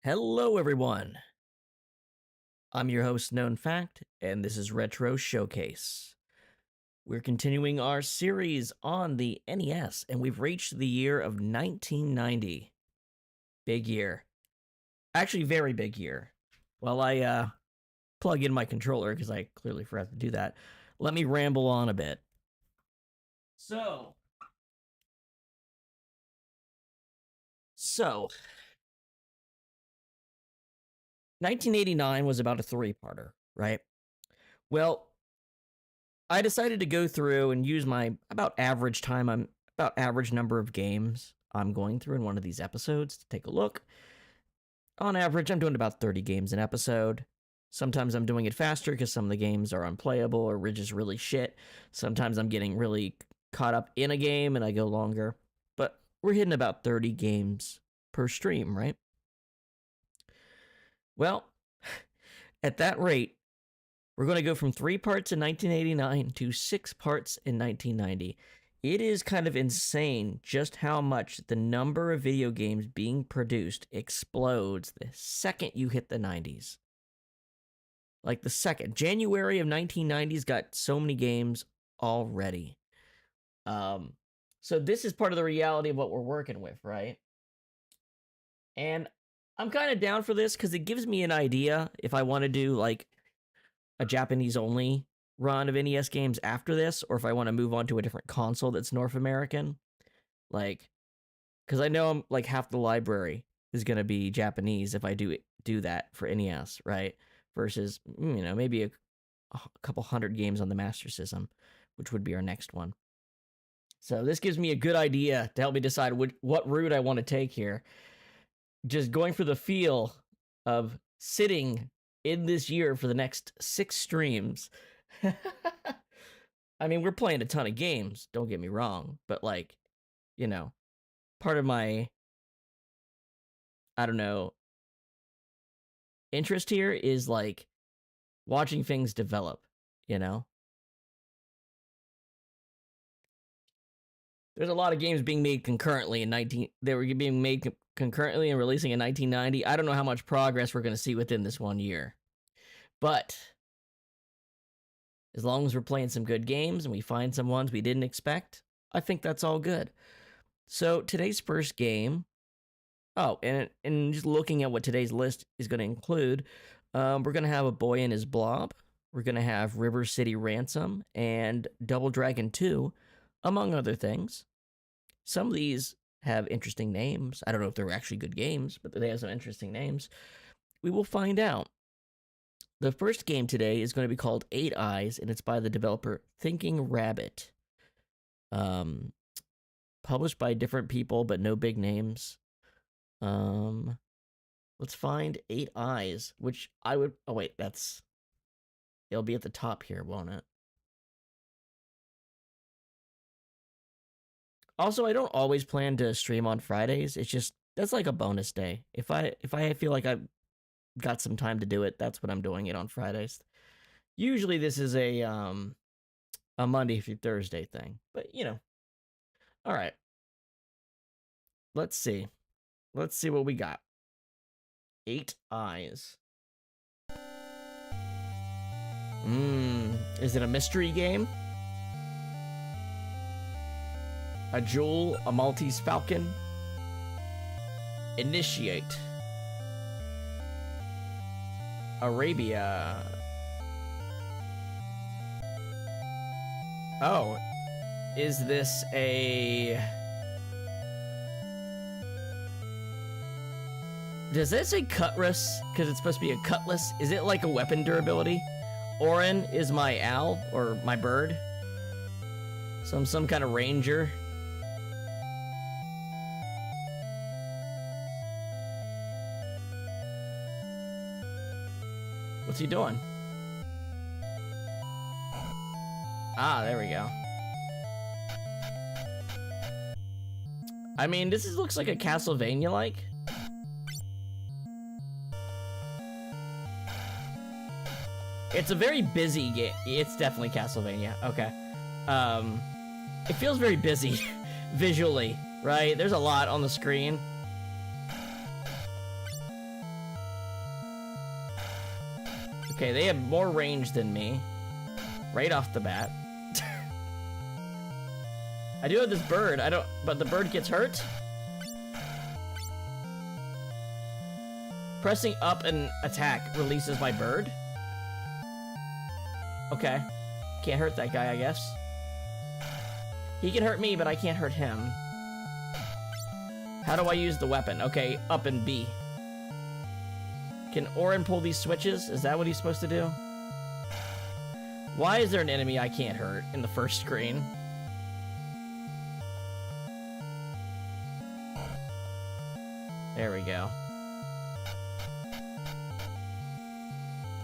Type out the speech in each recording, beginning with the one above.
Hello, everyone. I'm your host, Known Fact, and this is Retro Showcase. We're continuing our series on the NES, and we've reached the year of 1990. Big year. Actually, very big year. While I plug in my controller, because I clearly forgot to do that, let me ramble on a bit. So 1989 was about a three-parter, right? Well, I decided to go through and use my about average number of games I'm going through in one of these episodes to take a look. On average, I'm doing about 30 games an episode. Sometimes I'm doing it faster because some of the games are unplayable or just really shit. Sometimes I'm getting really caught up in a game and I go longer. But we're hitting about 30 games per stream, right? Well, at that rate, we're going to go from 3 parts in 1989 to 6 parts in 1990. It is kind of insane just how much the number of video games being produced explodes the second you hit the 90s. Like the second. January of 1990's got so many games already. So this is part of the reality of what we're working with, right? And I'm kind of down for this because it gives me an idea if I want to do like a Japanese only run of NES games after this, or if I want to move on to a different console that's North American. Like, because I know I'm like half the library is going to be Japanese if I do that for NES, right? Versus, maybe a couple hundred games on the Master System, which would be our next one. So this gives me a good idea to help me decide what route I want to take here. Just going for the feel of sitting in this year for the next 6 streams. I mean, we're playing a ton of games, don't get me wrong, but like, part of my, interest here is like watching things develop, There's a lot of games being made concurrently they were being made concurrently and releasing in 1990. I don't know how much progress we're going to see within this 1 year. But as long as we're playing some good games and we find some ones we didn't expect, I think that's all good. So today's first game, and just looking at what today's list is going to include, we're going to have a Boy and His Blob. We're going to have City Ransom and Double Dragon 2, among other things. Some of these have interesting names. I don't know if they're actually good games, but they have some interesting names. We will find out. The first game today is going to be called 8 Eyes, and it's by the developer Thinking Rabbit. Published by different people, but no big names. Let's find 8 Eyes, which I would... Oh, wait, it'll be at the top here, won't it? Also, I don't always plan to stream on Fridays. It's just, that's like a bonus day. If I feel like I've got some time to do it, that's what I'm doing it on Fridays. Usually this is a Monday through Thursday thing, but all right. Let's see what we got. 8 Eyes. Is it a mystery game? A Jewel, a Maltese Falcon. Initiate. Arabia. Oh, is this a... Does that say cutlass? Because it's supposed to be a cutlass. Is it like a weapon durability? Orin is my owl, or my bird. So I'm some kind of ranger. What's he doing? Ah, there we go. I mean, this looks like a Castlevania-like. It's a very busy game. It's definitely Castlevania. Okay. It feels very busy visually, right? There's a lot on the screen. Okay, they have more range than me. Right off the bat. I do have this bird, but the bird gets hurt? Pressing up and attack releases my bird? Okay. Can't hurt that guy, I guess. He can hurt me, but I can't hurt him. How do I use the weapon? Okay, up and B. Can Orin pull these switches? Is that what he's supposed to do? Why is there an enemy I can't hurt in the first screen? There we go.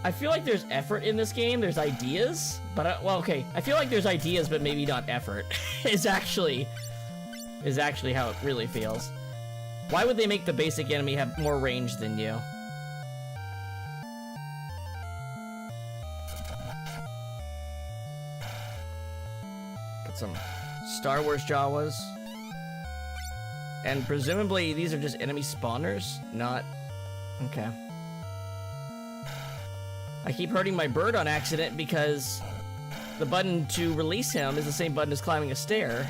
I feel like there's effort in this game. There's ideas, but well, okay. I feel like there's ideas, but maybe not effort. is actually how it really feels. Why would they make the basic enemy have more range than you? Got some Star Wars Jawas. And presumably these are just enemy spawners, not... Okay. I keep hurting my bird on accident because the button to release him is the same button as climbing a stair.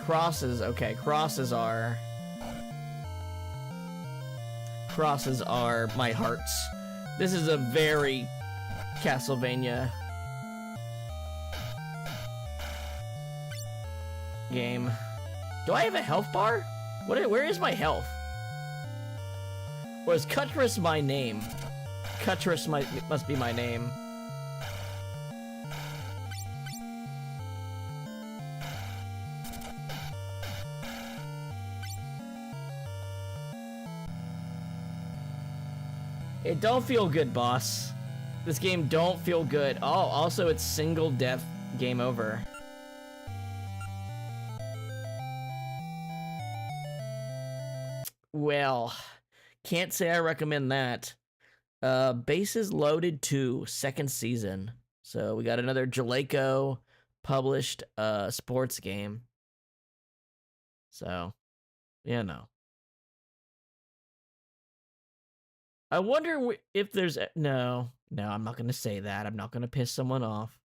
Crosses, okay, crosses are my hearts. This is a very Castlevania game. Do I have a health bar? Where is my health? Or is Cuttress my name? Cuttress must be my name. It don't feel good, boss. This game don't feel good. Oh, also it's single death, game over. Well, can't say I recommend that. Bases Loaded 2, second season. So we got another Jaleco published sports game. So, yeah, no. I wonder if there's... No, I'm not going to say that. I'm not going to piss someone off.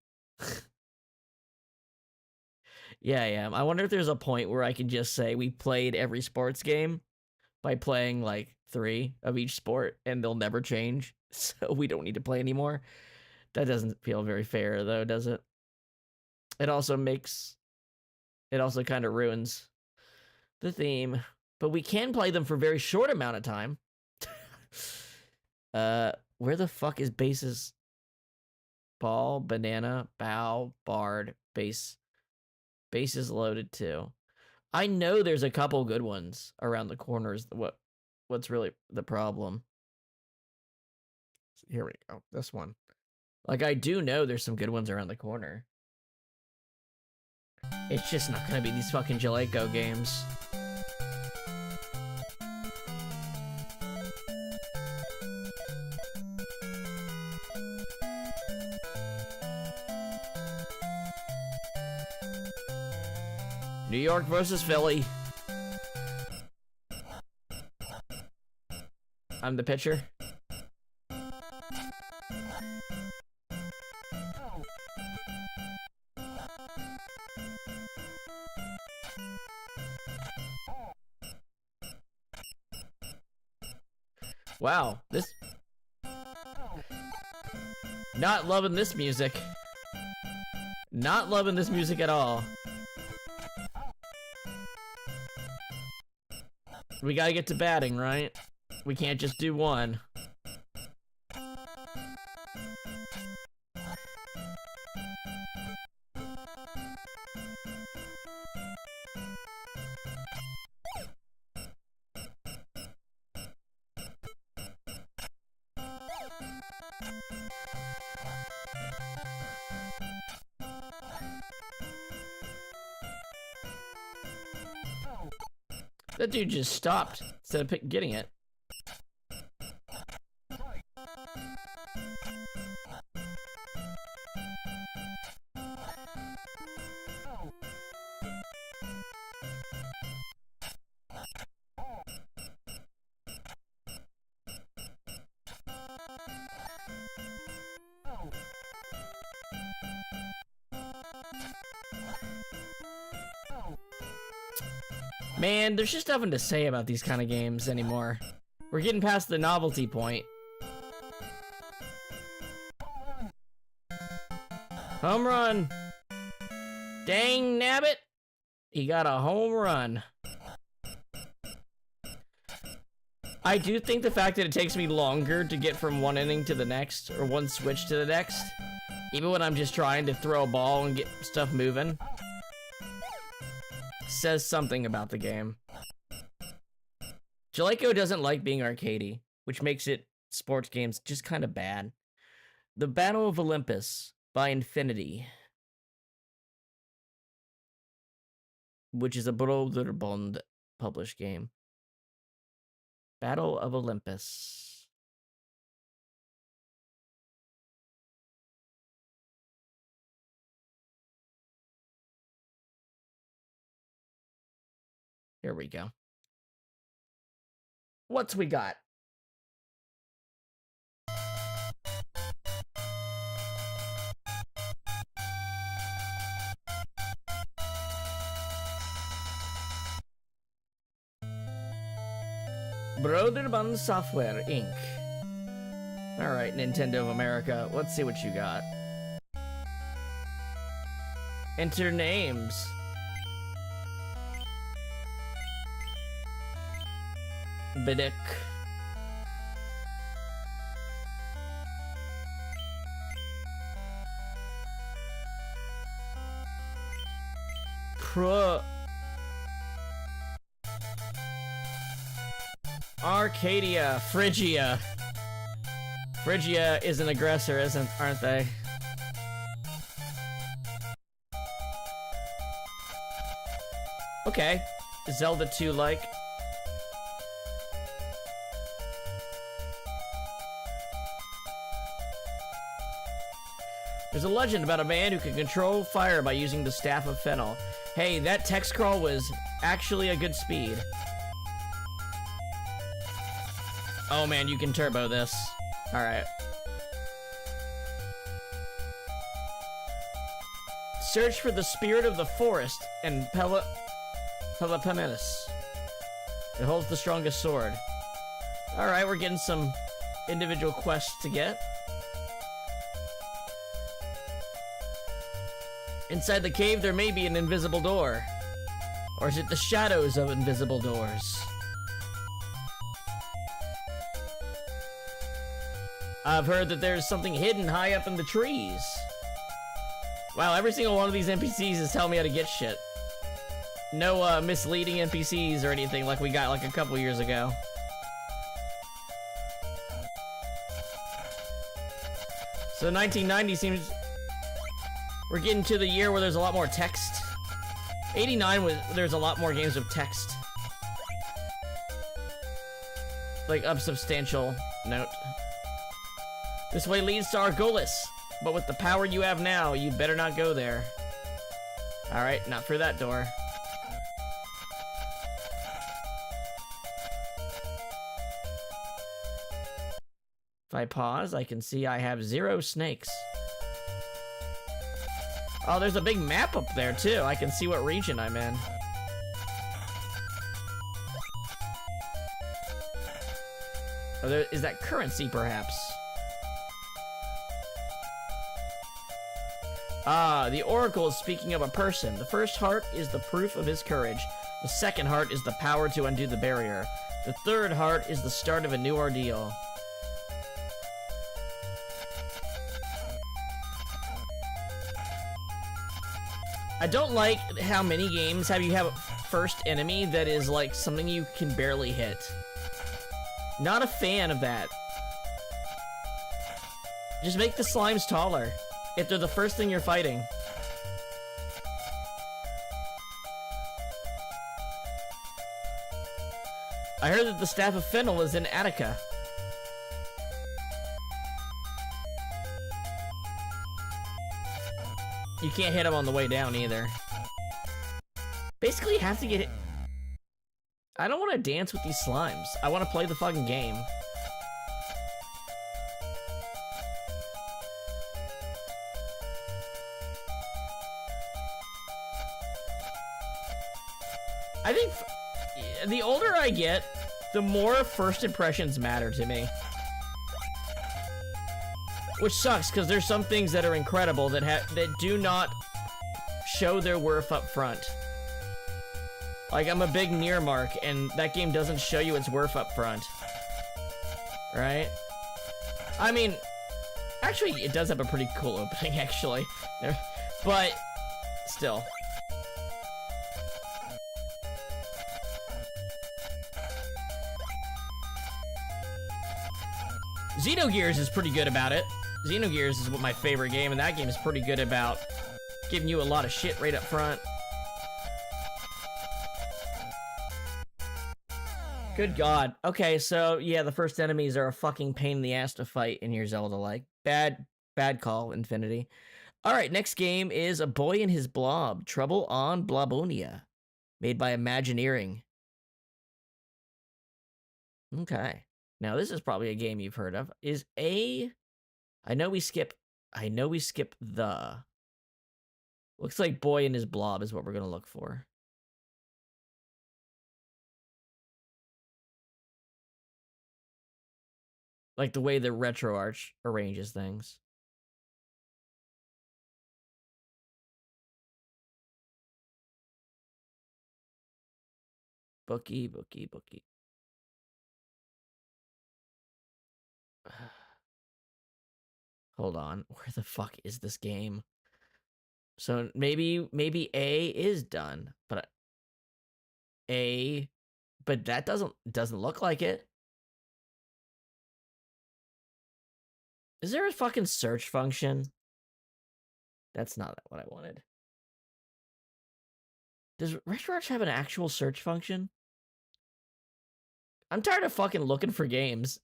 Yeah. I wonder if there's a point where I can just say we played every sports game by playing, like, 3 of each sport, and they'll never change, so we don't need to play anymore. That doesn't feel very fair, though, does it? It also kind of ruins the theme. But we can play them for a very short amount of time. Where the fuck is bases? Ball, banana, bow, bard, base. Bases Loaded 2. I know there's a couple good ones around the corners. What's really the problem? Here we go. This one. Like, I do know there's some good ones around the corner. It's just not gonna be these fucking Jaleco games. New York versus Philly. I'm the pitcher. Wow, this... Not loving this music. Not loving this music at all. We gotta get to batting, right? We can't just do one. That dude just stopped instead of getting it. Man, there's just nothing to say about these kind of games anymore. We're getting past the novelty point. Home run! Dang nabbit! He got a home run. I do think the fact that it takes me longer to get from one inning to the next, or one switch to the next, even when I'm just trying to throw a ball and get stuff moving, says something about the game. Jaleco doesn't like being arcadey, which makes it sports games just kind of bad. The Battle of Olympus by Infinity, which is a Broderbund published game. Battle of Olympus. Here we go. What's we got? Broderbund Software, Inc. Alright, Nintendo of America. Let's see what you got. Enter names. Bidic. Arcadia, Phrygia. Phrygia is an aggressor, aren't they? Okay. Zelda 2 like. There's a legend about a man who can control fire by using the Staff of Fennel. Hey, that text scroll was actually a good speed. Oh man, you can turbo this. Alright. Search for the spirit of the forest and Peloponnesus. It holds the strongest sword. Alright, we're getting some individual quests to get. Inside the cave, there may be an invisible door. Or is it the shadows of invisible doors? I've heard that there's something hidden high up in the trees. Wow, every single one of these NPCs is telling me how to get shit. No misleading NPCs or anything like we got like a couple years ago. So 1990 seems... We're getting to the year where there's a lot more text. 89 was... There's a lot more games with text. Like, of substantial note. This way leads to Argolis, but with the power you have now, you'd better not go there. Alright, not through that door. If I pause, I can see I have 0 snakes. Oh, there's a big map up there, too. I can see what region I'm in. Or there, is that currency, perhaps? Ah, the Oracle is speaking of a person. The first heart is the proof of his courage. The second heart is the power to undo the barrier. The third heart is the start of a new ordeal. I don't like how many games have a first enemy that is like something you can barely hit. Not a fan of that. Just make the slimes taller if they're the first thing you're fighting. I heard that the Staff of Fennel is in Attica. You can't hit him on the way down either. Basically, you have to get it. I don't want to dance with these slimes. I want to play the fucking game. I think the older I get, the more first impressions matter to me. Which sucks, because there's some things that are incredible that do not show their worth up front. Like, I'm a big near mark, and that game doesn't show you its worth up front. Right? I mean, actually, it does have a pretty cool opening, actually. But, still. Xenogears is pretty good about it. Xenogears is my favorite game, and that game is pretty good about giving you a lot of shit right up front. Good God. Okay, so yeah, the first enemies are a fucking pain in the ass to fight in your Zelda-like. Bad call, Infinity. All right, next game is A Boy and His Blob, Trouble on Blobonia, made by Imagineering. Okay. Now, this is probably a game you've heard of. I know we skip the. Looks like Boy and His Blob is what we're going to look for. Like the way the RetroArch arranges things. Bookie. Hold on. Where the fuck is this game? So maybe A is done, but that doesn't look like it. Is there a fucking search function? That's not what I wanted. Does RetroArch have an actual search function? I'm tired of fucking looking for games.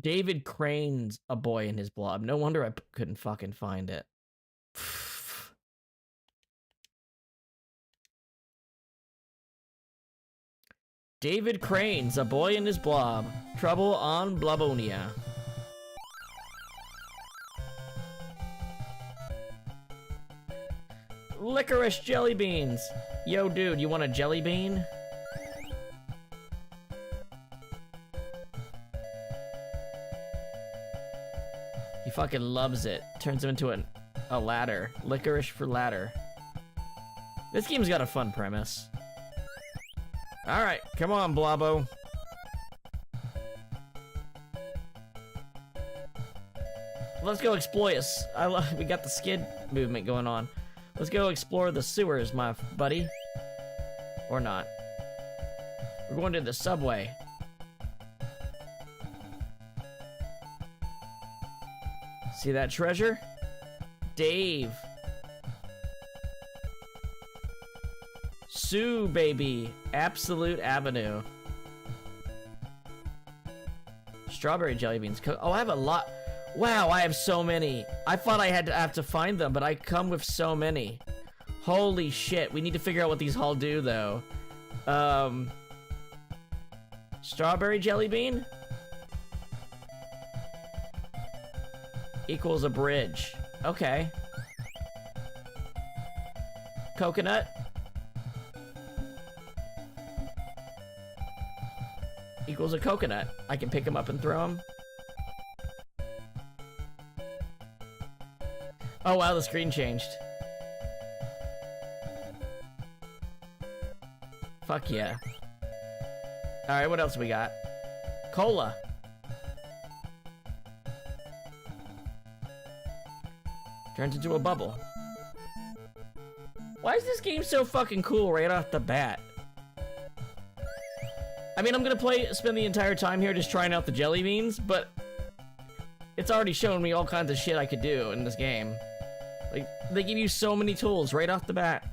David Crane's A Boy and His Blob. No wonder I couldn't fucking find it. David Crane's A Boy and His Blob, Trouble on Blobonia. Licorice jelly beans. Yo, dude, you want a jelly bean? He fucking loves it. Turns him into a ladder. Licorice for ladder. This game's got a fun premise. Alright, come on, Blobo. Let's go exploit us. We got the skid movement going on. Let's go explore the sewers, my buddy. Or not. We're going to the subway. See that treasure? Dave. Sue, baby. Absolute Avenue. Strawberry jelly beans. Oh, I have a lot. Wow, I have so many. I thought I have to find them, but I come with so many. Holy shit. We need to figure out what these all do, though. Strawberry jelly bean? Equals a bridge. Okay. Coconut? Equals a coconut. I can pick them up and throw them. Oh wow, the screen changed. Fuck yeah. Alright, what else we got? Cola. Turns into a bubble. Why is this game so fucking cool right off the bat? I mean, I'm gonna spend the entire time here just trying out the jelly beans, but it's already shown me all kinds of shit I could do in this game. Like, they give you so many tools right off the bat.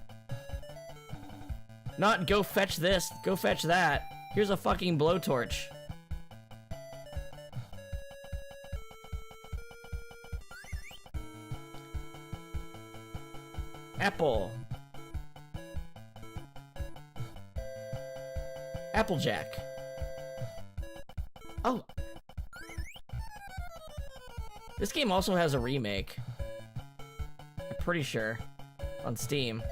Not go fetch this, go fetch that. Here's a fucking blowtorch. Apple. Applejack. Oh. This game also has a remake. I'm pretty sure. On Steam.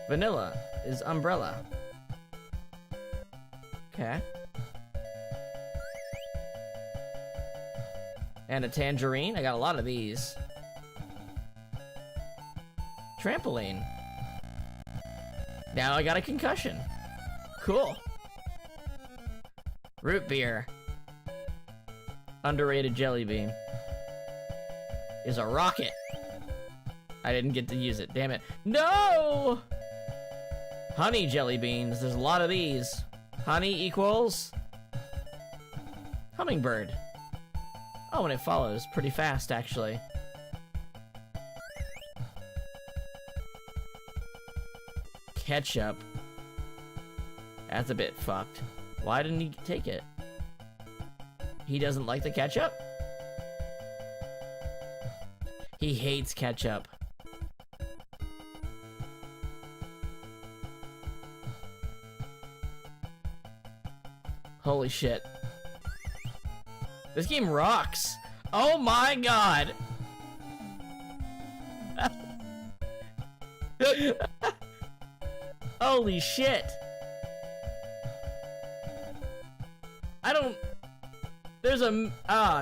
Vanilla is umbrella. Okay. And a tangerine. I got a lot of these. Trampoline. Now I got a concussion. Cool. Root beer. Underrated jelly bean. Is a rocket. I didn't get to use it, damn it. No! Honey jelly beans, there's a lot of these. Honey equals hummingbird. Oh, and it follows pretty fast, actually. Ketchup. That's a bit fucked. Why didn't he take it? He doesn't like the ketchup? He hates ketchup. Holy shit. This game rocks. Oh my god. Holy shit. I don't... There's a...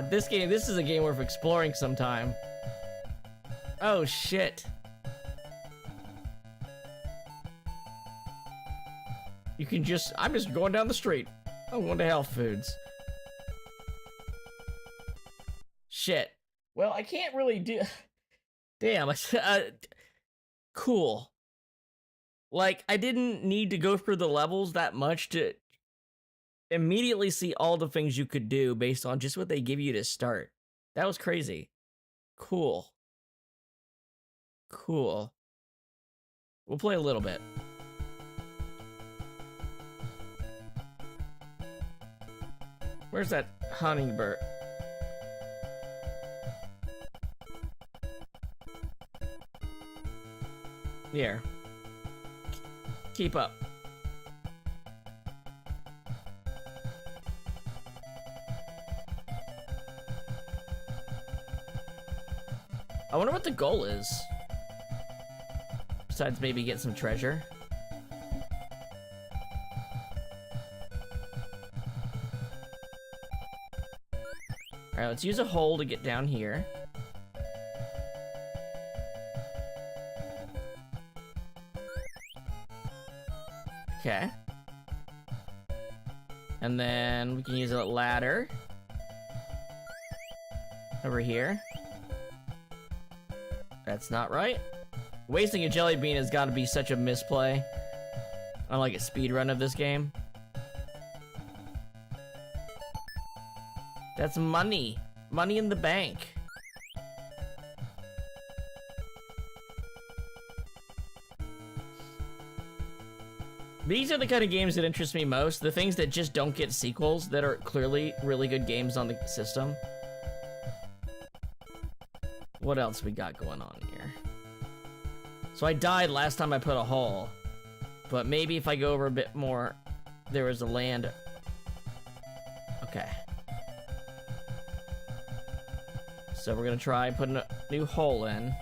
this is a game worth exploring sometime. Oh shit. You can just... I'm just going down the street. I'm going to health foods. Shit. Well, I can't really do... Damn. Cool. Like, I didn't need to go through the levels that much to immediately see all the things you could do based on just what they give you to start. That was crazy. Cool. Cool. We'll play a little bit. Where's that hummingbird? Here. Keep up. I wonder what the goal is. Besides maybe get some treasure. Alright, let's use a hole to get down here. Okay. And then we can use a ladder. Over here. That's not right. Wasting a jelly bean has got to be such a misplay. I like a speedrun of this game. That's money. Money in the bank. These are the kind of games that interest me most. The things that just don't get sequels that are clearly really good games on the system. What else we got going on here? So I died last time I put a hole. But maybe if I go over a bit more, there was a land. Okay. So we're gonna try putting a new hole in.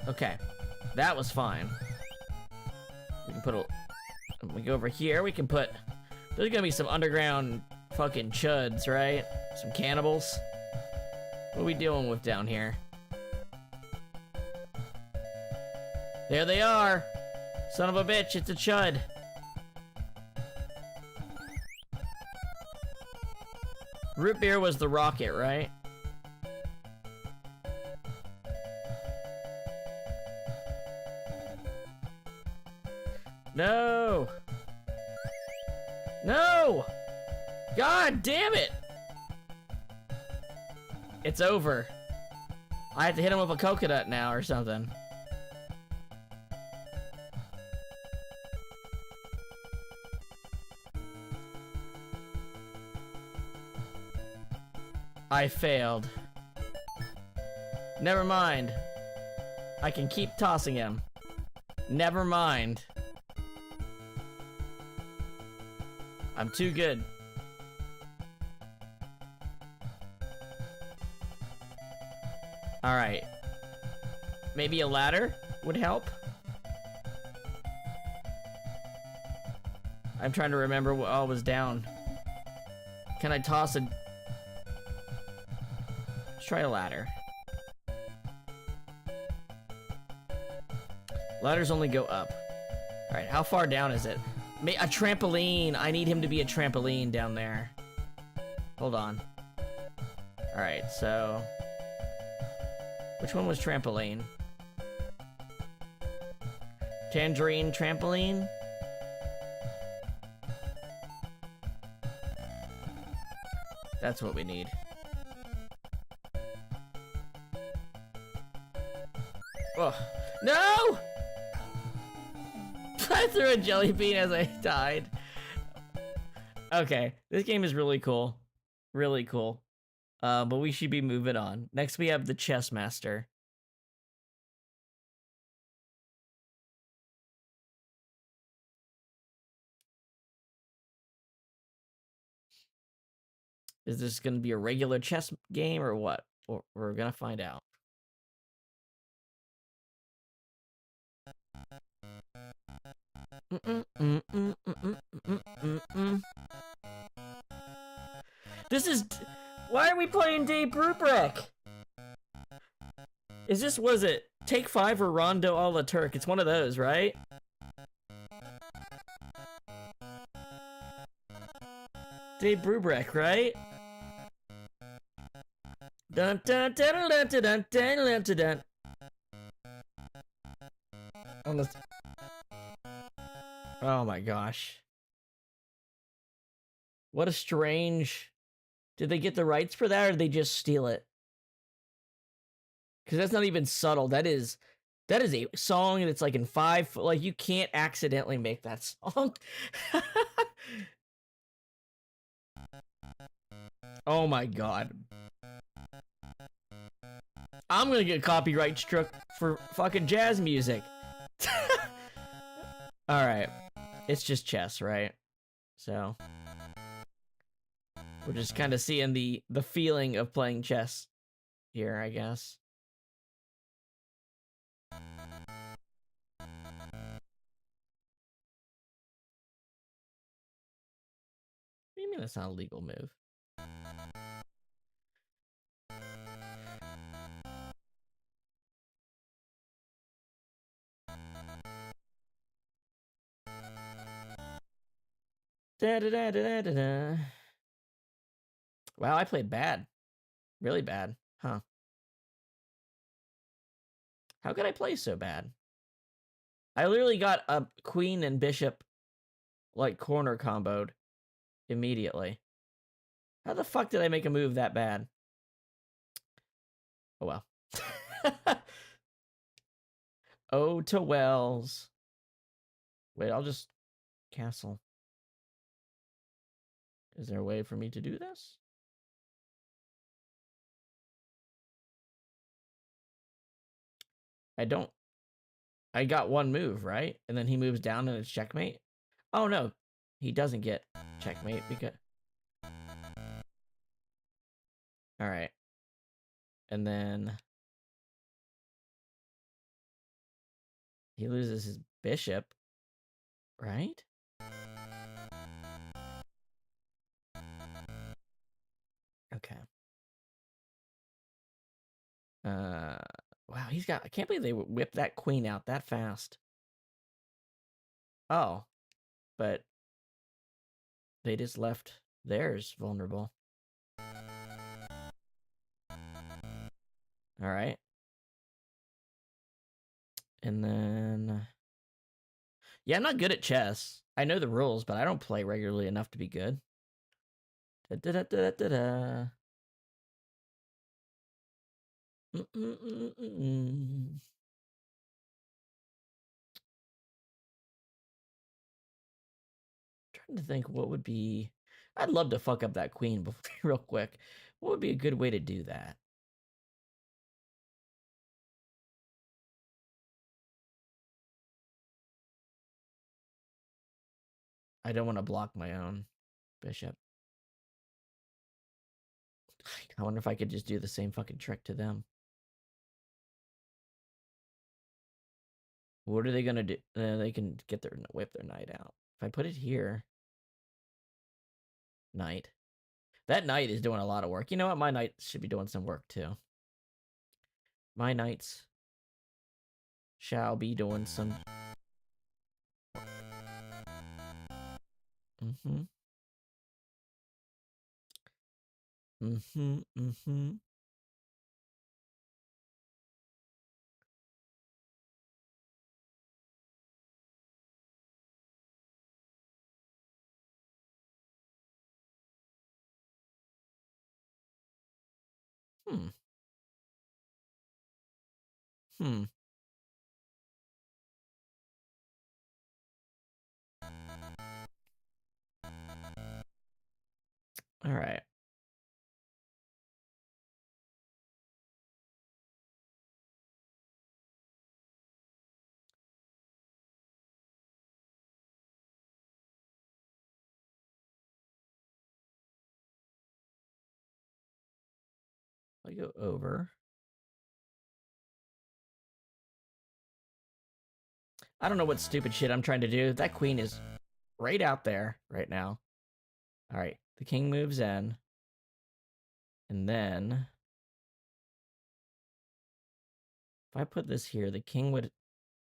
Okay, that was fine. We can put a... We go over here, we can put... There's gonna be some underground fucking chuds, right? Some cannibals. What are we dealing with down here? There they are! Son of a bitch, it's a chud. Root beer was the rocket, right? No! No! God damn it! It's over. I have to hit him with a coconut now or something. I failed. Never mind. I can keep tossing him. Never mind. I'm too good. Alright. Maybe a ladder would help? I'm trying to remember what all was down. Can I toss a... Let's try a ladder. Ladders only go up. Alright, how far down is it? A trampoline! I need him to be a trampoline down there. Hold on. Alright, so... Which one was trampoline? Tangerine trampoline? That's what we need. Oh, no! I threw a jelly bean as I died. Okay, this game is really cool. Really cool. But we should be moving on. Next we have the Chess Master. Is this going to be a regular chess game or what? We're going to find out. This is... Why are we playing Dave Brubeck? Is this, was it Take 5 or Rondo a la Turk? It's one of those, right? Dave Brubeck, right? Dun dun dun dun dun dun dun dun dun. Oh my gosh. What a strange... Did they get the rights for that or did they just steal it? Because that's not even subtle. That is a song that's like in 5... Like, you can't accidentally make that song. Oh my god. I'm gonna get copyright struck for fucking jazz music. Alright. It's just chess, right? So... We're just kind of seeing the feeling of playing chess here, I guess. What do you mean that's not a legal move? Da da da da da da. Wow, I played bad. Really bad. Huh. How could I play so bad? I literally got a queen and bishop, like, corner comboed immediately. How the fuck did I make a move that bad? Oh, well. Oh, to Wells. Wait, I'll just castle. Is there a way for me to do this? I don't. I got one move, right? And then he moves down and it's checkmate. Oh, no. He doesn't get checkmate because... Alright. And then... He loses his bishop. Right? Okay. Wow, he's got... I can't believe they whipped that queen out that fast. Oh. But... They just left theirs vulnerable. Alright. And then... Yeah, I'm not good at chess. I know the rules, but I don't play regularly enough to be good. Da-da-da-da-da-da. Trying to think what would be... I'd love to fuck up that queen real quick. What would be a good way to do that? I don't want to block my own bishop. I wonder if I could just do the same fucking trick to them. What are they gonna do? They can get their whip their knight out. If I put it here, knight. That knight is doing a lot of work. You know what? My knight should be doing some work too. My knights shall be doing some. Mm-hmm. Mm-hmm. Mm-hmm. Hmm. Hmm. All right. I go over. I don't know what stupid shit I'm trying to do. That queen is right out there right now. All right. The king moves in. And then if I put this here, the king would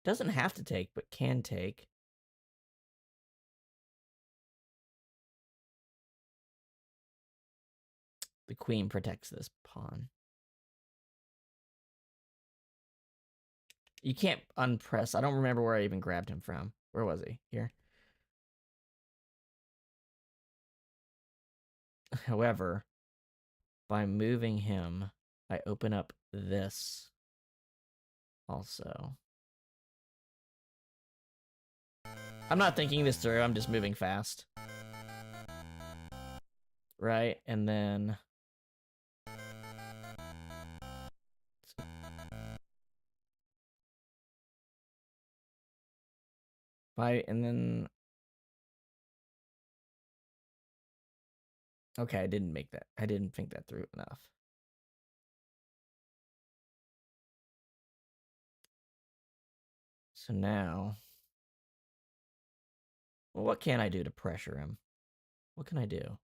doesn't have to take, but can take. The queen protects this pawn. You can't unpress. I don't remember where I even grabbed him from. Where was he? Here. However, by moving him, I open up this also. I'm not thinking this through. I'm just moving fast. Right? And then and then okay, I didn't make that. I didn't think that through enough. So now, well, what can I do to pressure him? What can I do?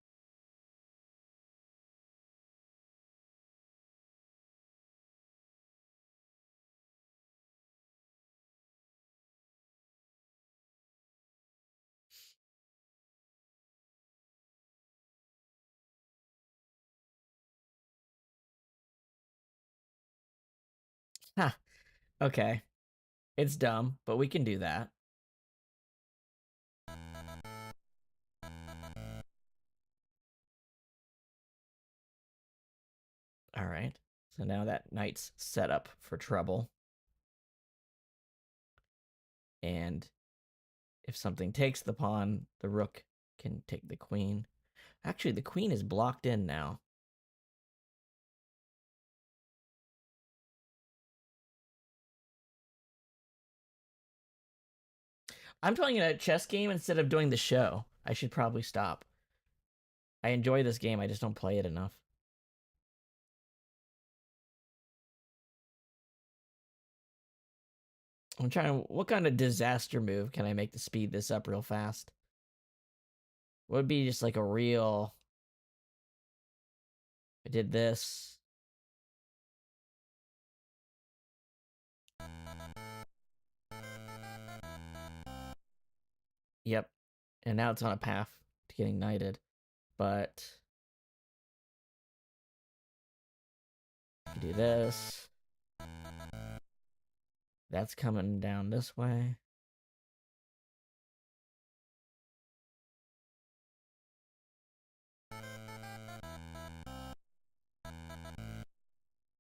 Ha. Okay. It's dumb, but we can do that. All right. So now that knight's set up for trouble. And if something takes the pawn, the rook can take the queen. Actually, the queen is blocked in now. I'm playing a chess game instead of doing the show. I should probably stop. I enjoy this game, I just don't play it enough. I'm trying to. What kind of disaster move can I make to speed this up real fast? What would be just like a real. I did this. Yep. And now it's on a path to getting knighted. But. Do this. That's coming down this way.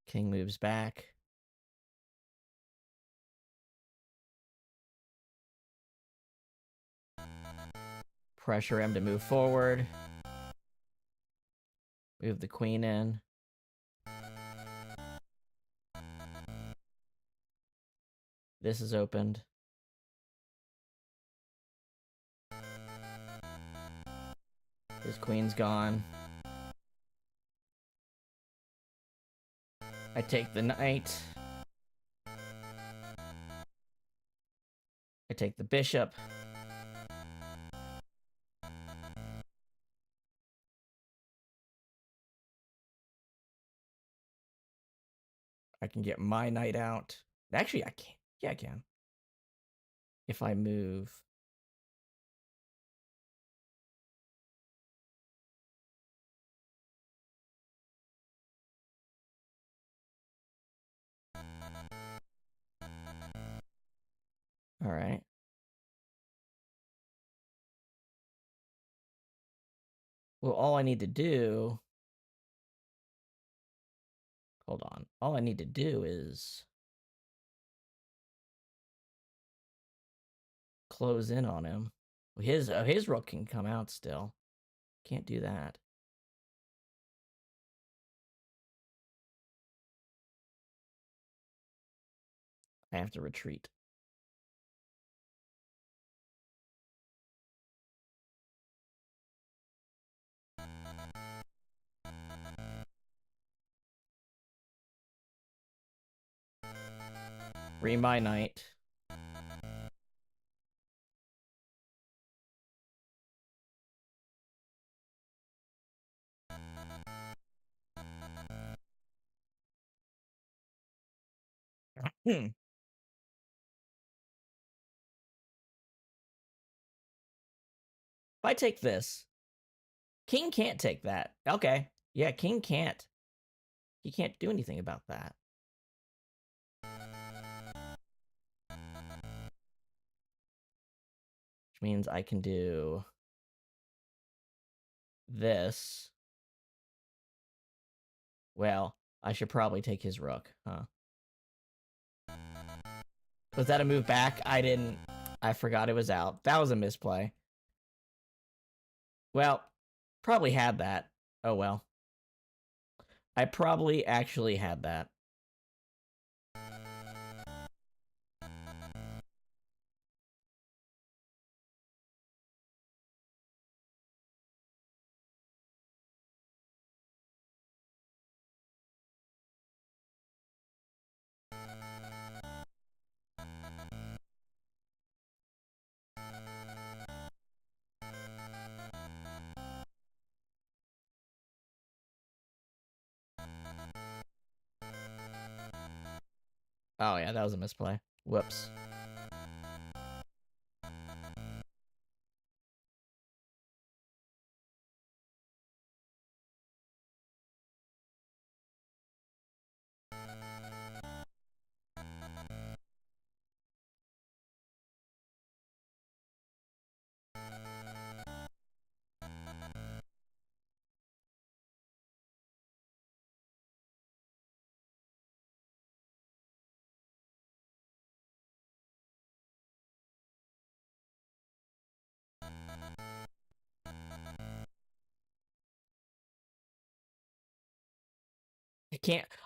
King moves back. Pressure him to move forward. Move the queen in. This is opened. His queen's gone. I take the knight. I take the bishop. I can get my knight out. Actually, I can't. Yeah, I can. If I move. All right. Well, all I need to do... Hold on. All I need to do is... close in on him. His rook can come out still. Can't do that. I have to retreat. Free my knight. If I take this, king can't take that. Okay. Yeah, king can't. He can't do anything about that. Which means I can do this. Well, I should probably take his rook, huh? Was that a move back? I forgot it was out. That was a misplay. Well, probably had that. Oh well. I probably actually had that. Oh yeah, that was a misplay. Whoops.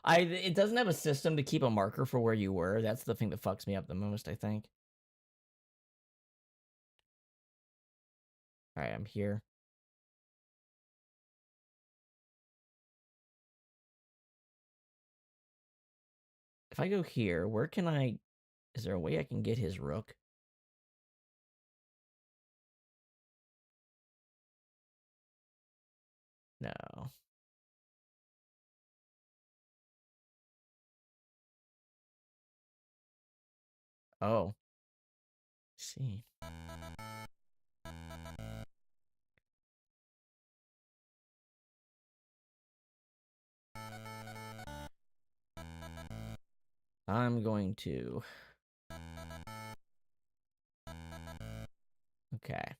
It doesn't have a system to keep a marker for where you were. That's the thing that fucks me up the most, I think. All right, I'm here. If I go here, where can I... Is there a way I can get his rook? No. Oh. Let's see. I'm going to... Okay.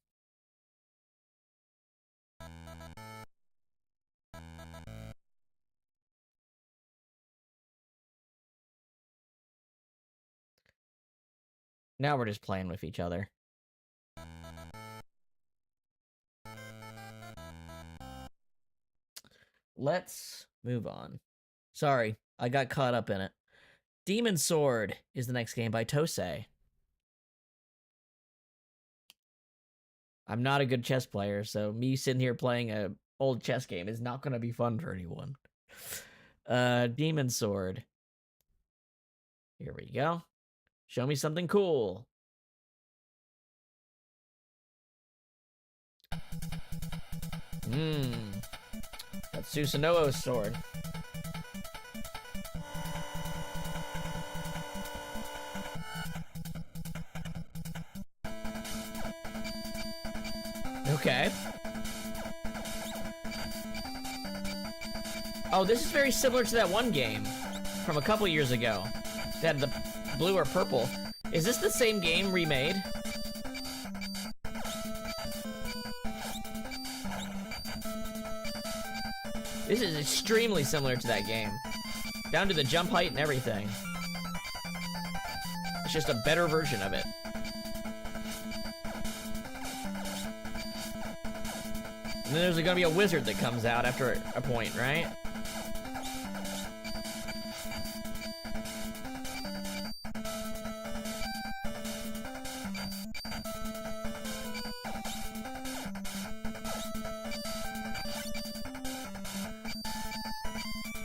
Now we're just playing with each other. Let's move on. Sorry, I got caught up in it. Demon Sword is the next game by Tosei. I'm not a good chess player, so me sitting here playing a old chess game is not going to be fun for anyone. Demon Sword. Here we go. Show me something cool. That's Susanoo's sword. Okay. Oh, this is very similar to that one game from a couple years ago. That had the blue or purple. Is this the same game remade? This is extremely similar to that game. Down to the jump height and everything. It's just a better version of it. And then there's gonna be a wizard that comes out after a point, right?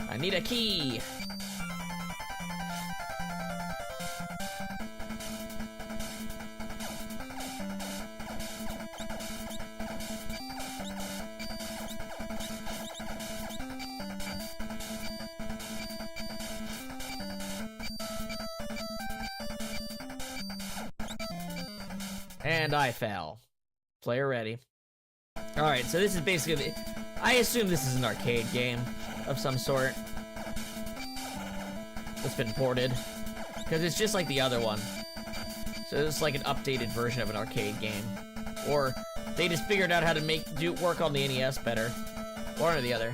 I need a key. And I fell. Player ready. Alright, so this is basically... I assume this is an arcade game of some sort. That's been ported. Because it's just like the other one. So it's like an updated version of an arcade game. Or they just figured out how to work on the NES better. One or the other.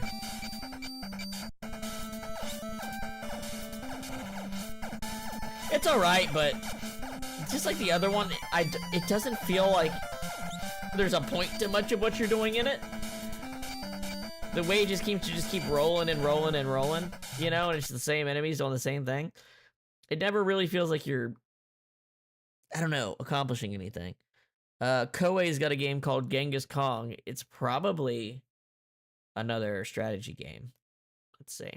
It's alright, but just like the other one, it doesn't feel like there's a point to much of what you're doing in it. The way it just keep rolling and rolling and rolling, you know, and it's the same enemies doing the same thing. It never really feels like you're, I don't know, accomplishing anything. Koei's got a game called Genghis Kong. It's probably another strategy game. Let's see.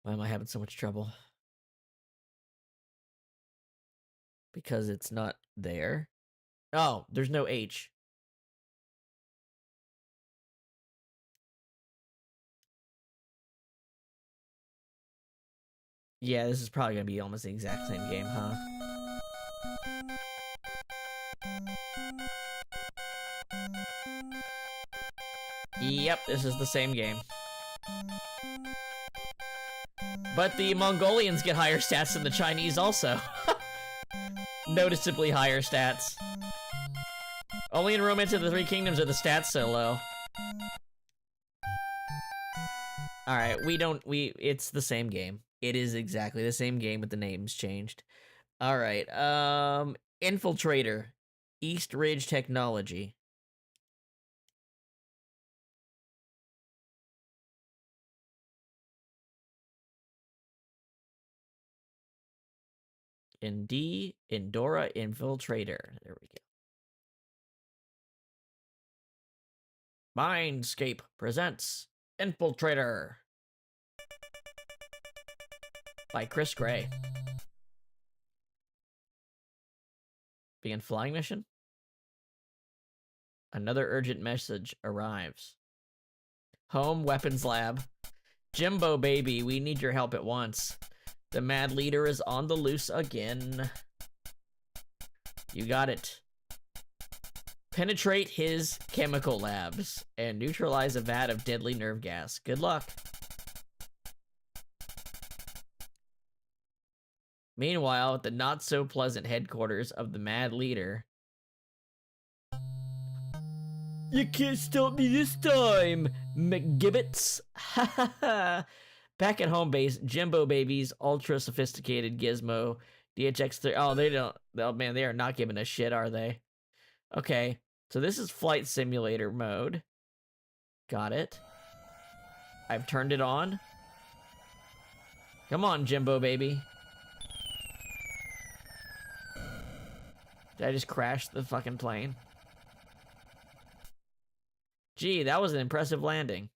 Why am I having so much trouble? Because it's not there. Oh, there's no H. Yeah, this is probably gonna be almost the exact same game, huh? Yep, this is the same game. But the Mongolians get higher stats than the Chinese also. Noticeably higher stats. Only in Romance of the Three Kingdoms are the stats so low. Alright, it's the same game. It is exactly the same game, but the name's changed. Alright, Infiltrator. East Ridge Technology. Indora Infiltrator. There we go. Mindscape presents Infiltrator by Chris Gray. Begin flying mission. Another urgent message arrives. Home weapons lab. Jimbo baby, we need your help at once. The mad leader is on the loose again. You got it. Penetrate his chemical labs and neutralize a vat of deadly nerve gas. Good luck. Meanwhile, at the not-so-pleasant headquarters of the mad leader... You can't stop me this time, McGibbets. Ha ha ha. Back at home base, Jimbo Baby's ultra-sophisticated gizmo DHX-3... Oh, they don't... Oh, man, they are not giving a shit, are they? Okay, so this is flight simulator mode. Got it. I've turned it on. Come on, Jimbo baby. Did I just crash the fucking plane? Gee, that was an impressive landing.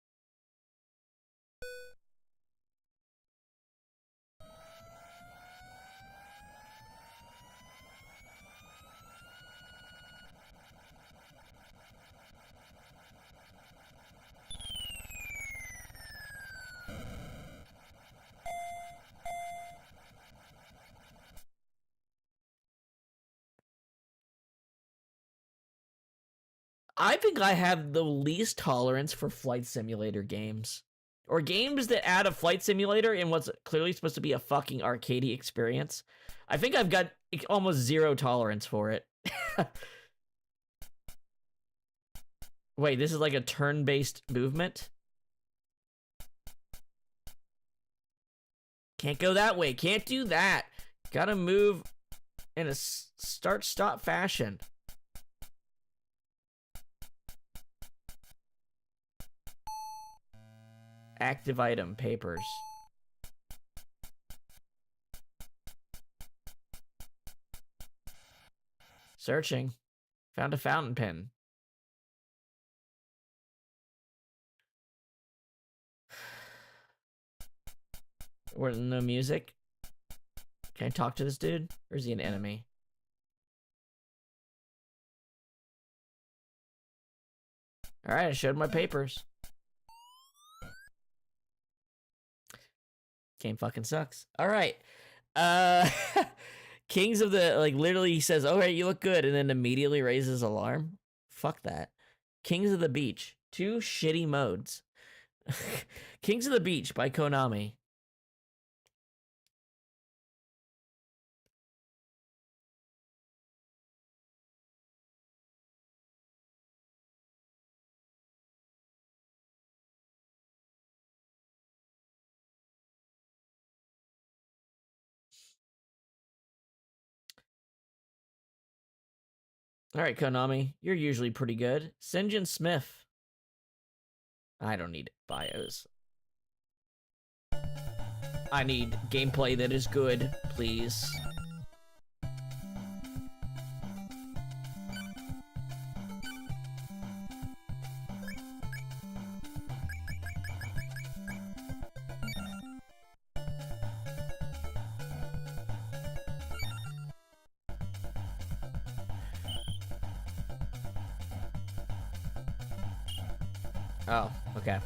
I think I have the least tolerance for flight simulator games. Or games that add a flight simulator in what's clearly supposed to be a fucking arcadey experience. I think I've got almost zero tolerance for it. Wait, this is like a turn-based movement? Can't go that way. Can't do that. Gotta move in a start-stop fashion. Active item, papers. Searching. Found a fountain pen. Where's no music? Can I talk to this dude? Or is he an enemy? Alright, I showed my papers. Game fucking sucks. Alright. Kings of the, like, literally he says, alright, you look good, and then immediately raises alarm. Fuck that. Kings of the Beach. 2 shitty modes. Kings of the Beach by Konami. Alright, Konami. You're usually pretty good. Sinjin Smith. I don't need bios. I need gameplay that is good, please. Oh, okay.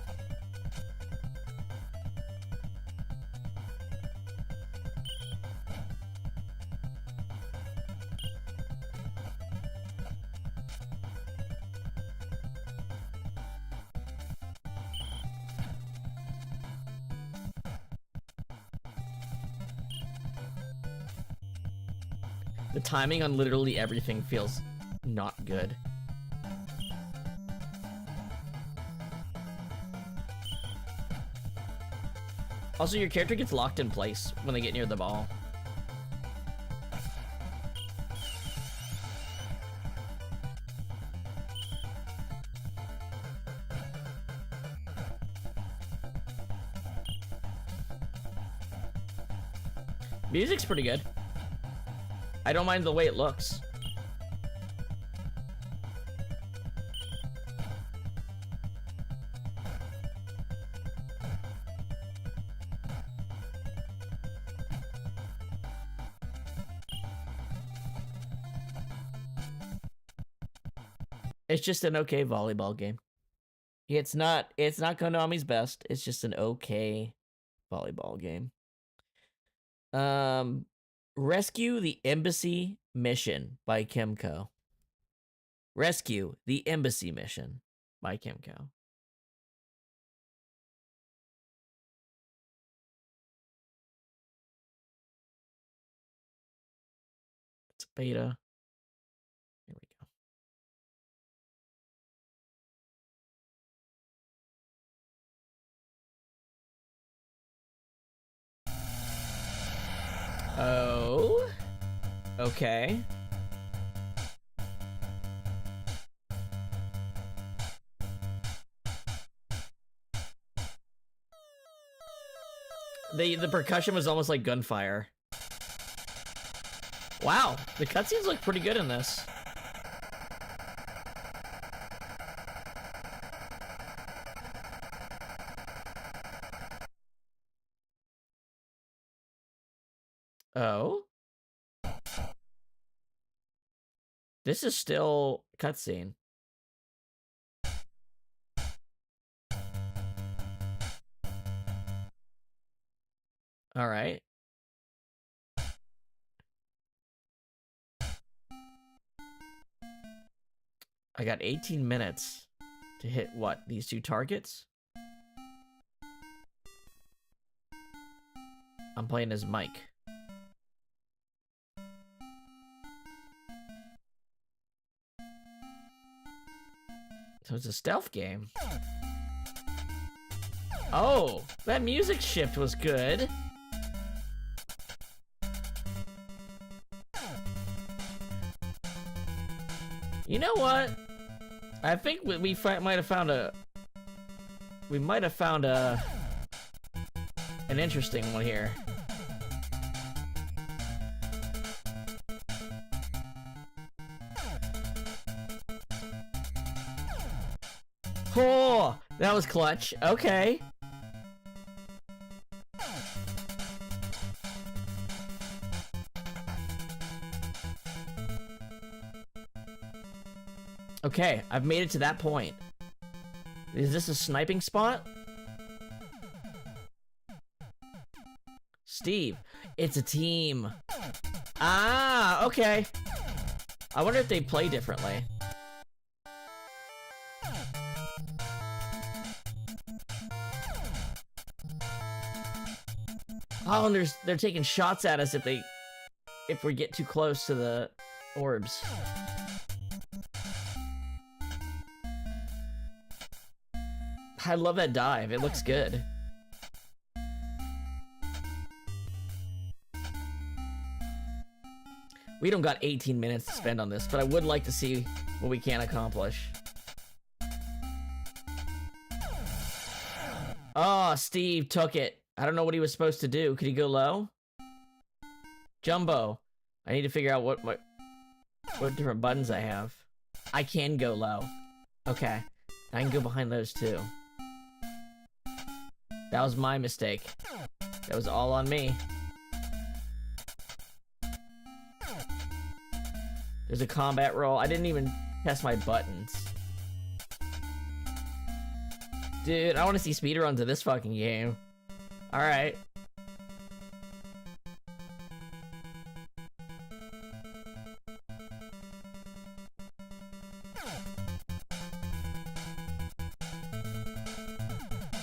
The timing on literally everything feels not good. Also, your character gets locked in place when they get near the ball. Music's pretty good. I don't mind the way it looks. It's just an okay volleyball game. It's not Konami's best. It's just an okay volleyball game. Rescue the Embassy Mission by Kimco. Rescue the Embassy Mission by Kimco. It's a beta. Here we go. Oh. Okay. The percussion was almost like gunfire. Wow, the cutscenes look pretty good in this. Oh? This is still cutscene. All right. I got 18 minutes to hit what? These two targets? I'm playing as Mike. So it's a stealth game. Oh, that music shift was good. You know what? I think we might have found a... We might have found an interesting one here. Oh, that was clutch. Okay. Okay, I've made it to that point. Is this a sniping spot? Steve, it's a team. Ah, okay. I wonder if they play differently. Oh, and they're taking shots at us if we get too close to the orbs. I love that dive. It looks good. We don't got 18 minutes to spend on this, but I would like to see what we can accomplish. Oh, Steve took it. I don't know what he was supposed to do. Could he go low? Jumbo. I need to figure out what different buttons I have. I can go low. Okay. I can go behind those too. That was my mistake. That was all on me. There's a combat roll. I didn't even test my buttons. Dude, I want to see speedruns of this fucking game. Alright.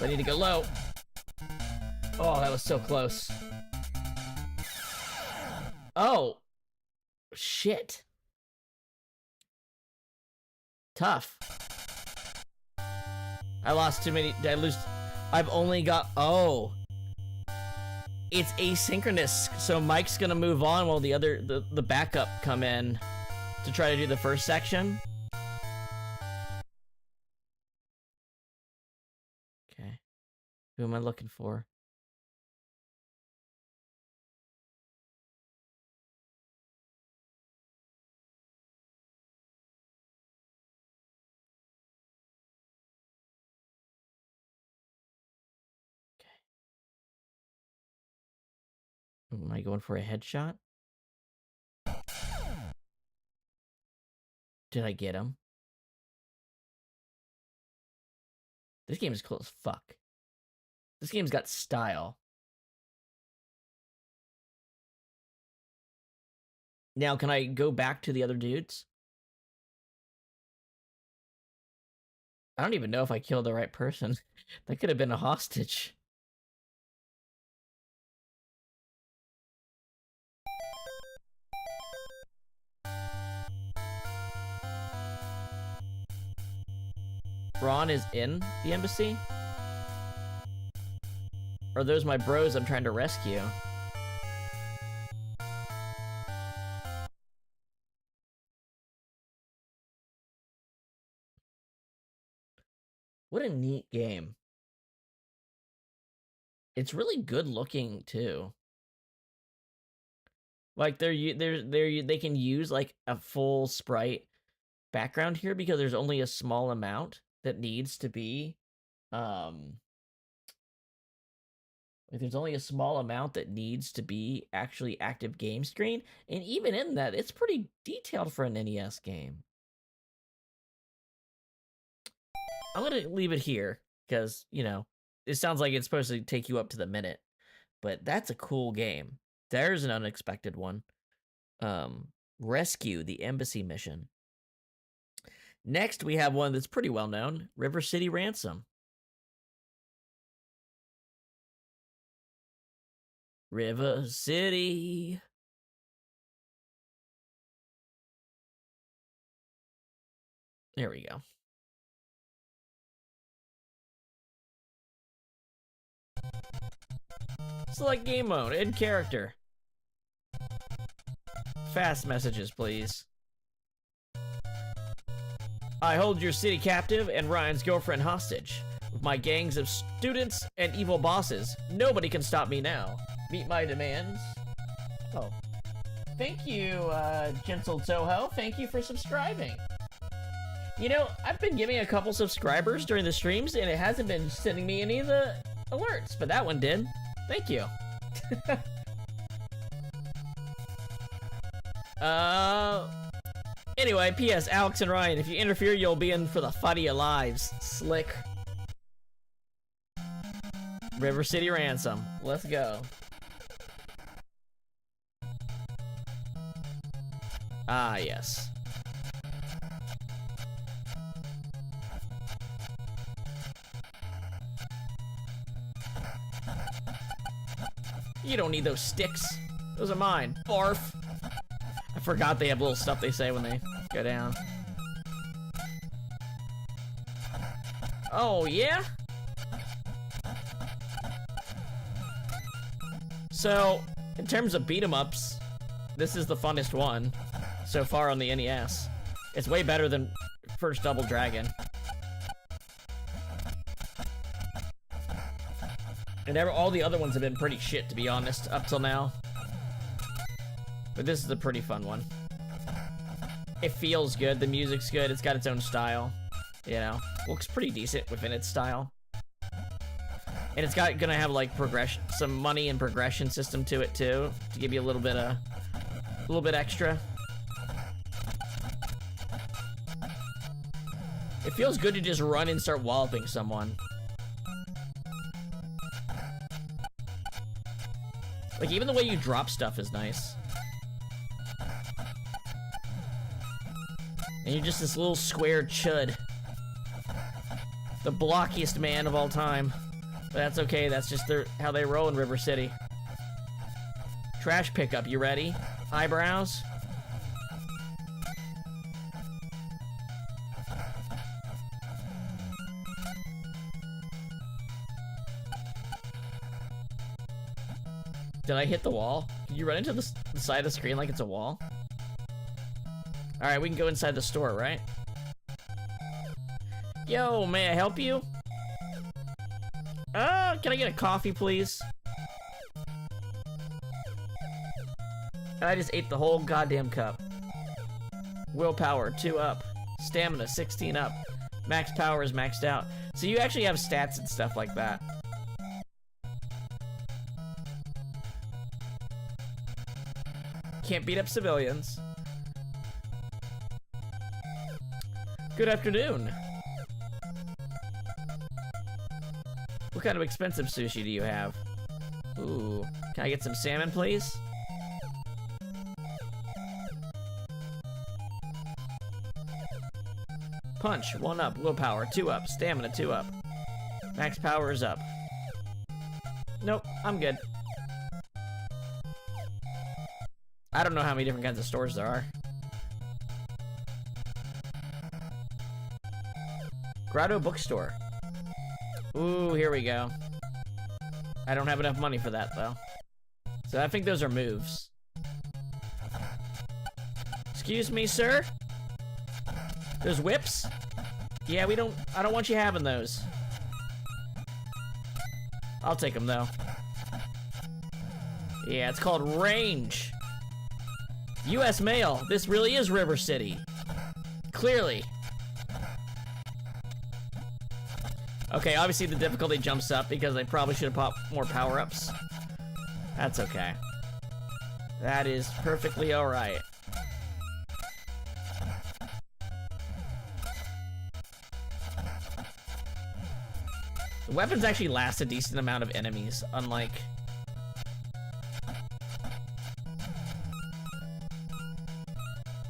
I need to go low. Oh, that was so close. Oh. Shit. Tough. I lost too many. Did I lose? I've only got... Oh. It's asynchronous, so Mike's gonna move on while the backup come in to try to do the first section. Okay. Who am I looking for? Am I going for a headshot? Did I get him? This game is cool as fuck. This game's got style. Now, can I go back to the other dudes? I don't even know if I killed the right person. That could have been a hostage. Ron is in the embassy? Or are those my bros I'm trying to rescue? What a neat game. It's really good looking too. Like they can use like a full sprite background here because there's only a small amount that needs to be like there's only a small amount that needs to be actually active game screen, and even in that it's pretty detailed for an NES game. I'm gonna leave it here because, you know, it sounds like it's supposed to take you up to the minute, but that's a cool game. There's an unexpected one. Rescue the Embassy Mission. Next, we have one that's pretty well known, River City Ransom. River City. There we go. Select game mode and character. Fast messages, please. I hold your city captive and Ryan's girlfriend hostage. With my gangs of students and evil bosses, nobody can stop me now. Meet my demands. Oh. Thank you, Gentle Toho. Thank you for subscribing. You know, I've been giving a couple subscribers during the streams, and it hasn't been sending me any of the alerts, but that one did. Thank you. Anyway, P.S. Alex and Ryan, if you interfere, you'll be in for the fight of your lives. Slick. River City Ransom. Let's go. Ah, yes. You don't need those sticks. Those are mine. Barf. I forgot they have little stuff they say when they go down. Oh, yeah? So, in terms of beat-em-ups, this is the funnest one so far on the NES. It's way better than First Double Dragon. And all the other ones have been pretty shit, to be honest, up till now. But this is a pretty fun one. It feels good, the music's good, it's got its own style. You know, looks pretty decent within its style. And it's gonna have like progression, some money and progression system to it too, to give you a little bit extra. It feels good to just run and start walloping someone. Like, even the way you drop stuff is nice. And you're just this little square chud. The blockiest man of all time. But that's okay, that's just how they roll in River City. Trash pickup, you ready? Eyebrows? Did I hit the wall? Can you run into the side of the screen like it's a wall? Alright, we can go inside the store, right? Yo, may I help you? Can I get a coffee, please? And I just ate the whole goddamn cup. Willpower, 2 up. Stamina, 16 up. Max power is maxed out. So you actually have stats and stuff like that. Can't beat up civilians. Good afternoon. What kind of expensive sushi do you have? Ooh, can I get some salmon, please? Punch, 1 up. Willpower, 2 up. Stamina, 2 up. Max power is up. Nope, I'm good. I don't know how many different kinds of stores there are. Grotto Bookstore. Ooh, here we go. I don't have enough money for that, though. So I think those are moves. Excuse me, sir? There's whips? Yeah, I don't want you having those. I'll take them, though. Yeah, it's called Range. U.S. Mail. This really is River City. Clearly. Okay, obviously the difficulty jumps up because I probably should have popped more power-ups. That's okay. That is perfectly alright. The weapons actually last a decent amount of enemies, unlike...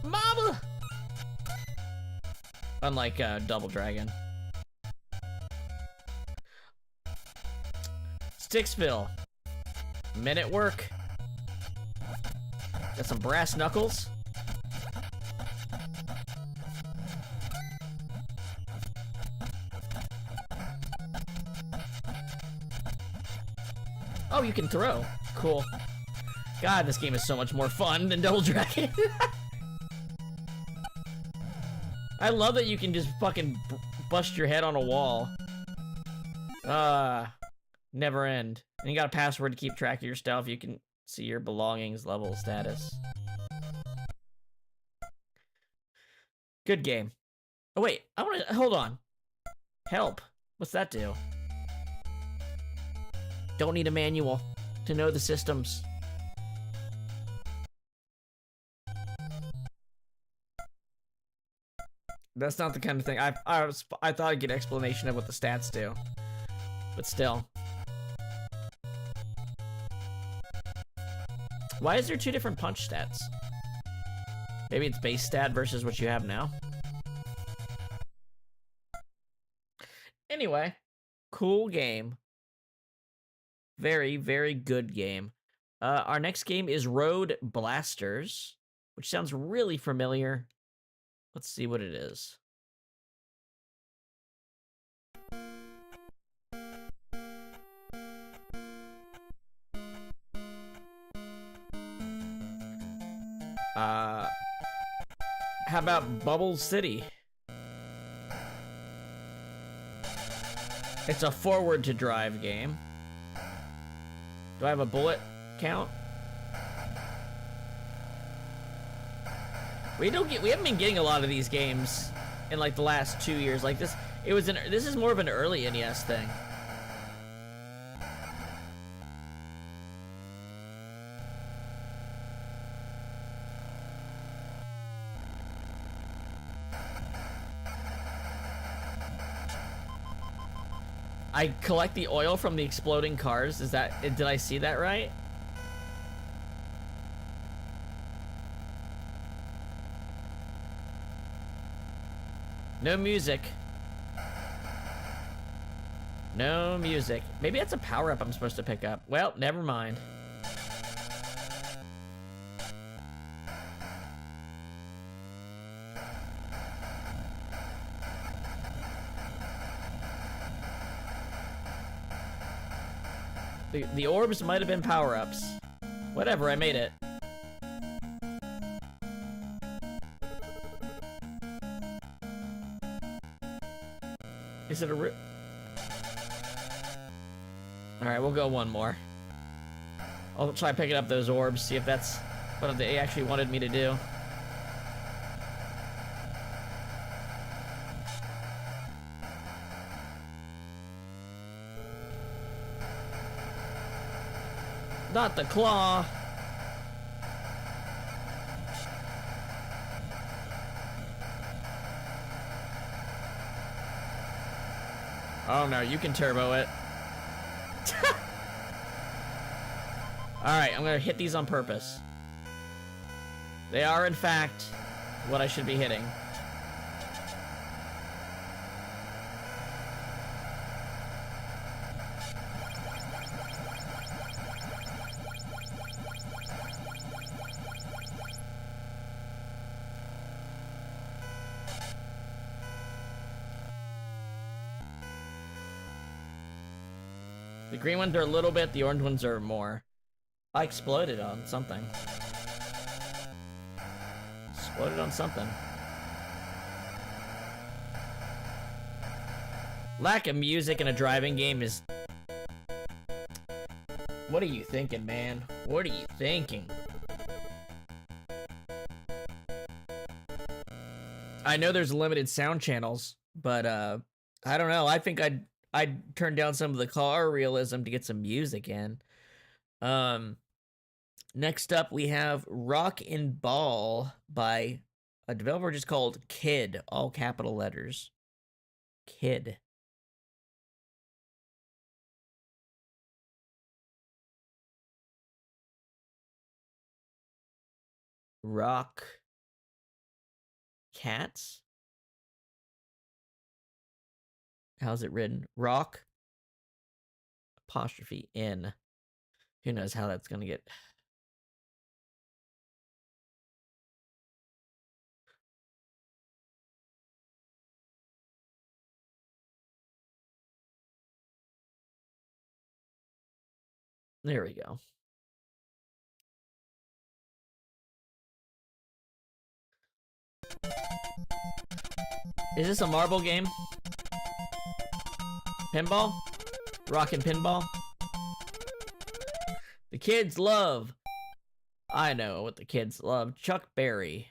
Mama! Unlike Double Dragon. Sticksville. Men at work. Got some brass knuckles. Oh, you can throw. Cool. God, this game is so much more fun than Double Dragon. I love that you can just fucking bust your head on a wall. Never end. And you got a password to keep track of your stuff. You can see your belongings, level, status. Good game. Oh wait, hold on. Help. What's that do? Don't need a manual to know the systems. That's not the kind of thing. I thought I'd get an explanation of what the stats do. But still. Why is there two different punch stats? Maybe it's base stat versus what you have now. Anyway, cool game. Very, very good game. Our next game is Road Blasters, which sounds really familiar. Let's see what it is. How about Bubble City? It's a forward to drive game. Do I have a bullet count? We haven't been getting a lot of these games in like the last 2 years. Like this is more of an early NES thing. I collect the oil from the exploding cars. Did I see that right? No music. No music. Maybe that's a power-up I'm supposed to pick up. Well, never mind. The orbs might have been power-ups. Whatever, I made it. Is it a Alright, we'll go one more. I'll try picking up those orbs, see if that's what they actually wanted me to do. Not the claw. Oh no, you can turbo it. Alright, I'm gonna hit these on purpose. They are, in fact, what I should be hitting. The green ones are a little bit, the orange ones are more. I exploded on something. Exploded on something. Lack of music in a driving game is What are you thinking, man? What are you thinking? I know there's limited sound channels, but I don't know. I think I'd turn down some of the car realism to get some music in. Next up we have Rock and Ball by a developer just called Kid, all capital letters. Kid. Rock Cats? How's it written? Rock apostrophe N. Who knows how that's gonna get. There we go. Is this a marble game? Pinball? Rock and pinball? The kids love. I know what the kids love. Chuck Berry.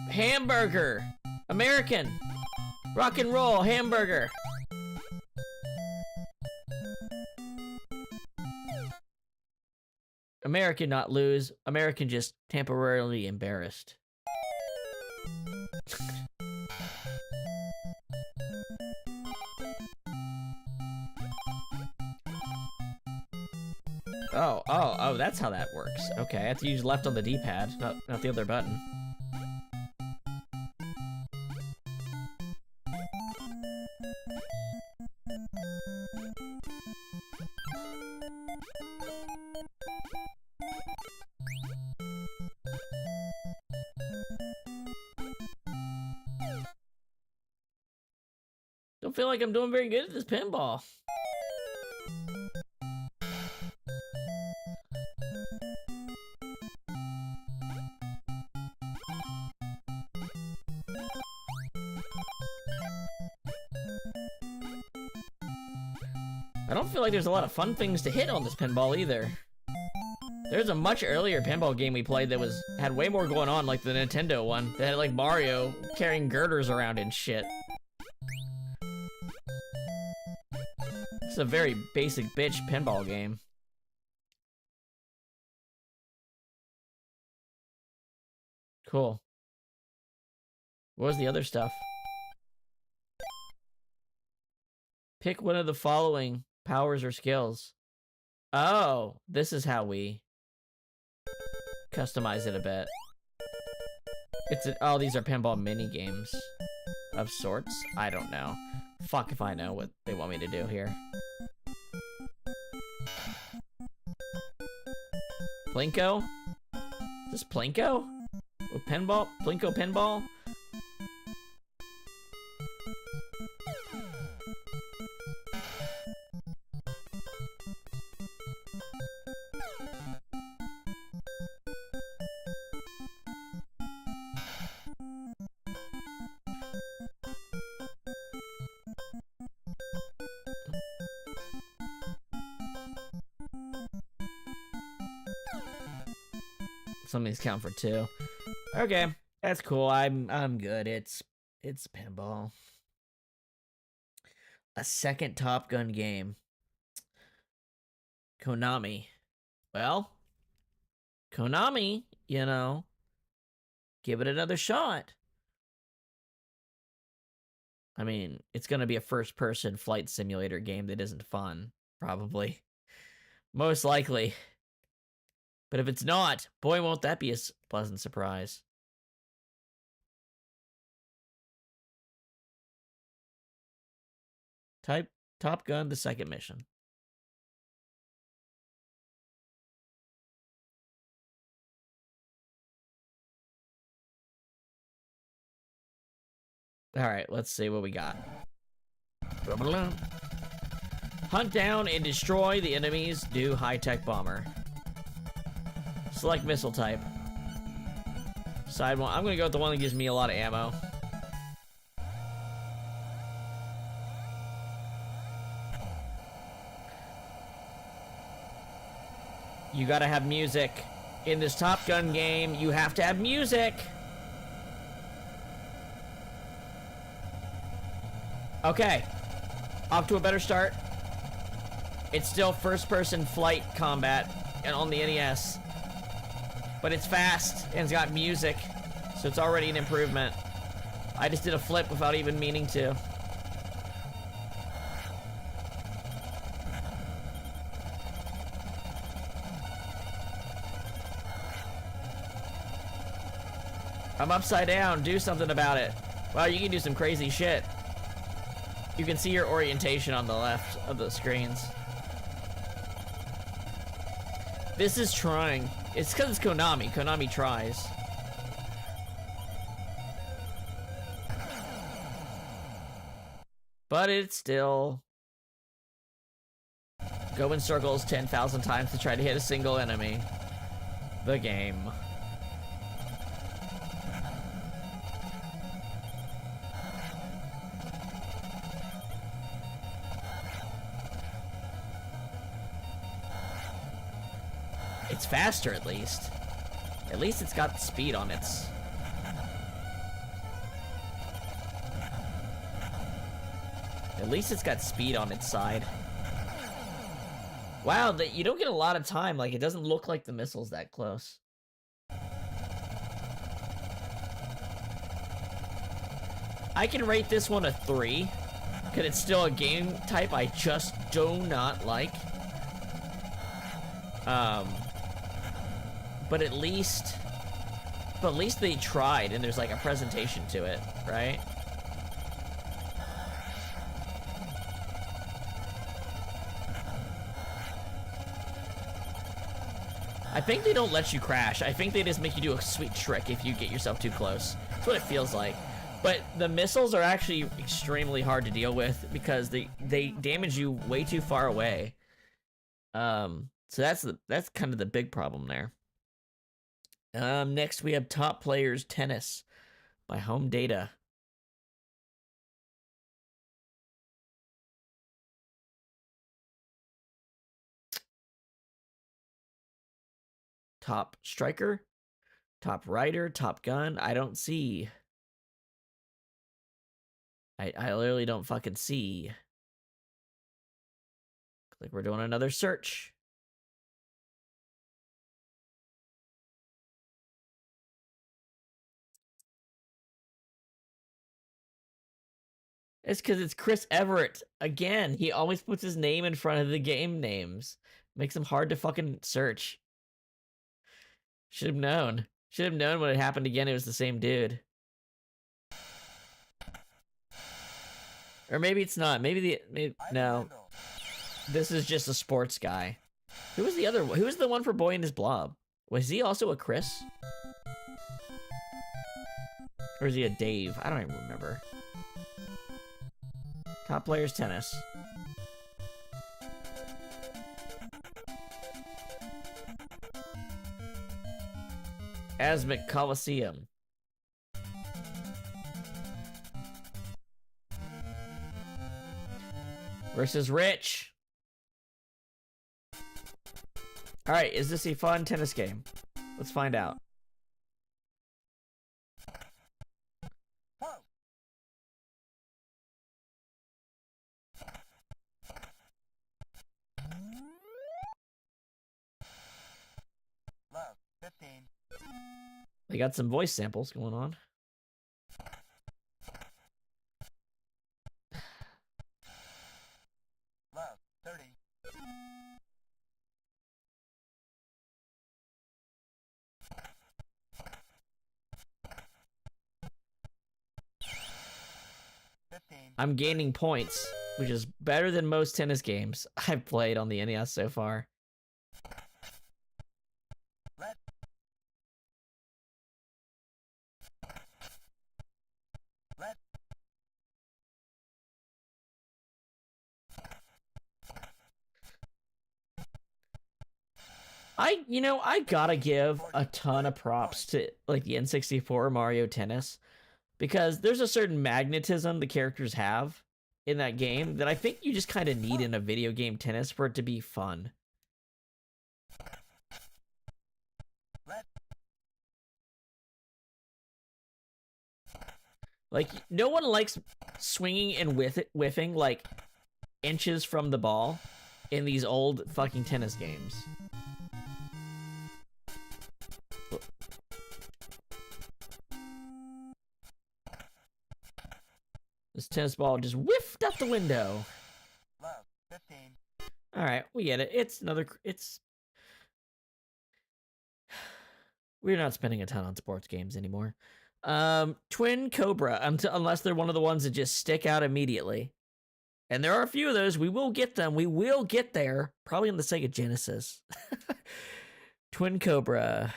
Hamburger. American. Rock and roll hamburger. American not lose. American just temporarily embarrassed. Oh, that's how that works. Okay, I have to use left on the D-pad, not the other button. Don't feel like I'm doing very good at this pinball. I don't feel like there's a lot of fun things to hit on this pinball either. There's a much earlier pinball game we played that had way more going on, like the Nintendo one, that had like Mario carrying girders around and shit. It's a very basic bitch pinball game. Cool. What was the other stuff? Pick one of the following powers or skills. Oh, this is how we customize it a bit. Oh, these are pinball mini games of sorts. I don't know. Fuck if I know what they want me to do here. Plinko? Is this Plinko? Or pinball? Plinko pinball? Some of these count for 2. Okay, that's cool. I'm good. It's pinball. A second Top Gun game. Konami. Well, Konami, you know, give it another shot. I mean, it's gonna be a first-person flight simulator game that isn't fun, probably. Most likely. But if it's not, boy, won't that be a pleasant surprise. Type Top Gun, the second mission. All right, let's see what we got. Hunt down and destroy the enemy's new high-tech bomber. Select missile type. Side one. I'm gonna go with the one that gives me a lot of ammo. You gotta have music. In this Top Gun game, you have to have music! Okay. Off to a better start. It's still first-person flight combat and on the NES. But it's fast, and it's got music, so it's already an improvement. I just did a flip without even meaning to. I'm upside down, do something about it. Wow, you can do some crazy shit. You can see your orientation on the left of the screens. This is trying. It's because it's Konami. Konami tries. But it's still... Go in circles 10,000 times to try to hit a single enemy. The game. It's faster, at least. At least it's got speed on its... At least it's got speed on its side. Wow, you don't get a lot of time. Like, it doesn't look like the missile's that close. I can rate this one a 3. Because it's still a game type I just do not like. But at least they tried, and there's like a presentation to it, right? I think they don't let you crash. I think they just make you do a sweet trick if you get yourself too close. That's what it feels like. But the missiles are actually extremely hard to deal with because they damage you way too far away. So that's kind of the big problem there. Next we have Top Players Tennis by Home Data. Top Striker, Top Rider, Top Gun. I don't see. I literally don't fucking see. Like we're doing another search. It's because it's Chris Everett. Again, he always puts his name in front of the game names. Makes them hard to fucking search. Should have known. Should have known when it happened again, it was the same dude. Or maybe it's not. Maybe no. This is just a sports guy. Who was the other one? Who was the one for Boy and His Blob? Was he also a Chris? Or is he a Dave? I don't even remember. Top Players Tennis. Asmic Coliseum. Versus Rich. Alright, is this a fun tennis game? Let's find out. They got some voice samples going on. Love, 30. I'm gaining points, which is better than most tennis games I've played on the NES so far. Red. Red. I gotta give a ton of props to like the N64 Mario Tennis because there's a certain magnetism the characters have in that game that I think you just kind of need in a video game tennis for it to be fun. Like, no one likes swinging and whiffing like inches from the ball in these old fucking tennis games. This tennis ball just whiffed out the window. Love, 15. Alright, we get it. We're not spending a ton on sports games anymore. Twin Cobra, unless they're one of the ones that just stick out immediately. And there are a few of those. We will get them. We will get there. Probably on the Sega Genesis. Twin Cobra.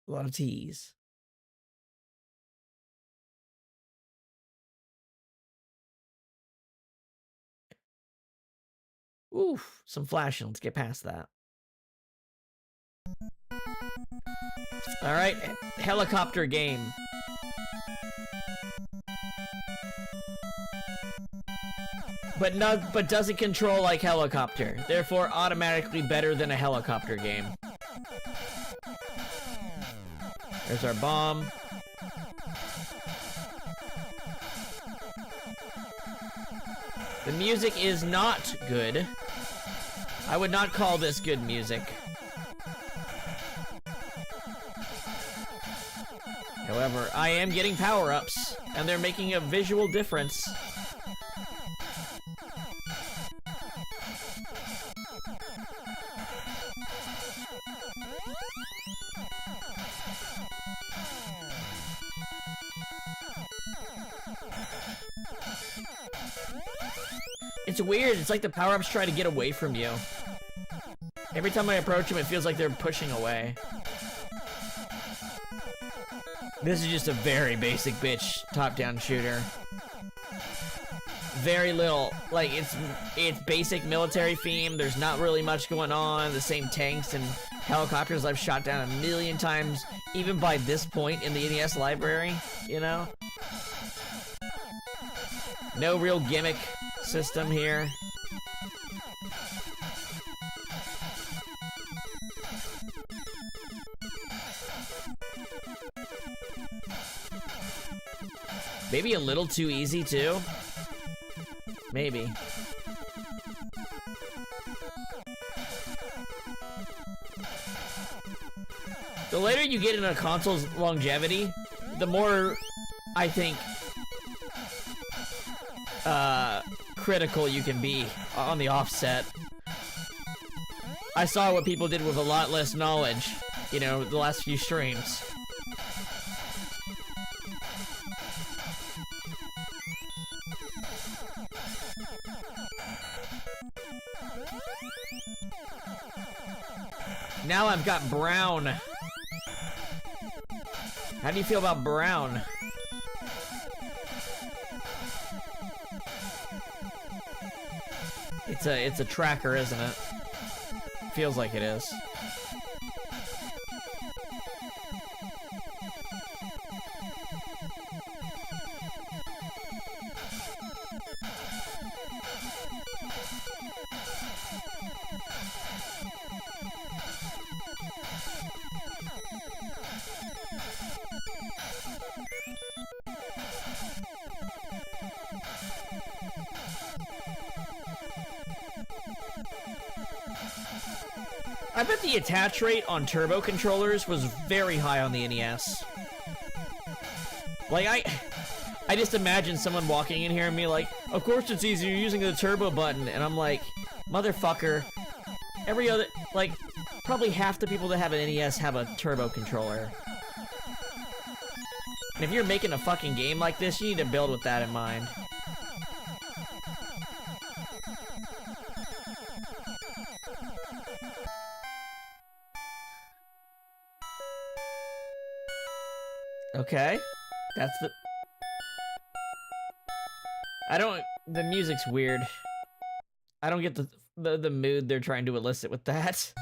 A lot of T's. Oof, some flashing. Let's get past that. Alright, helicopter game. But doesn't control like helicopter. Therefore, automatically better than a helicopter game. There's our bomb. The music is not good. I would not call this good music. However, I am getting power-ups, and they're making a visual difference. It's weird, it's like the power-ups try to get away from you. Every time I approach them, it feels like they're pushing away. This is just a very basic bitch top-down shooter. Very little, like, it's basic military theme, there's not really much going on, the same tanks and helicopters I've shot down a million times, even by this point in the NES library, you know? No real gimmick system here. Maybe a little too easy, too? Maybe. The later you get in a console's longevity, the more, I think, critical you can be on the offset. I saw what people did with a lot less knowledge, you know, the last few streams. Now I've got brown. How do you feel about brown? It's a tracker, isn't it? Feels like it is. I bet the attach rate on turbo controllers was very high on the NES. Like, I just imagine someone walking in here and be like, of course it's easier using the turbo button, and I'm like, motherfucker, every other, like, probably half the people that have an NES have a turbo controller. And if you're making a fucking game like this, you need to build with that in mind. Okay. That's the... The music's weird. I don't get the mood they're trying to elicit with that.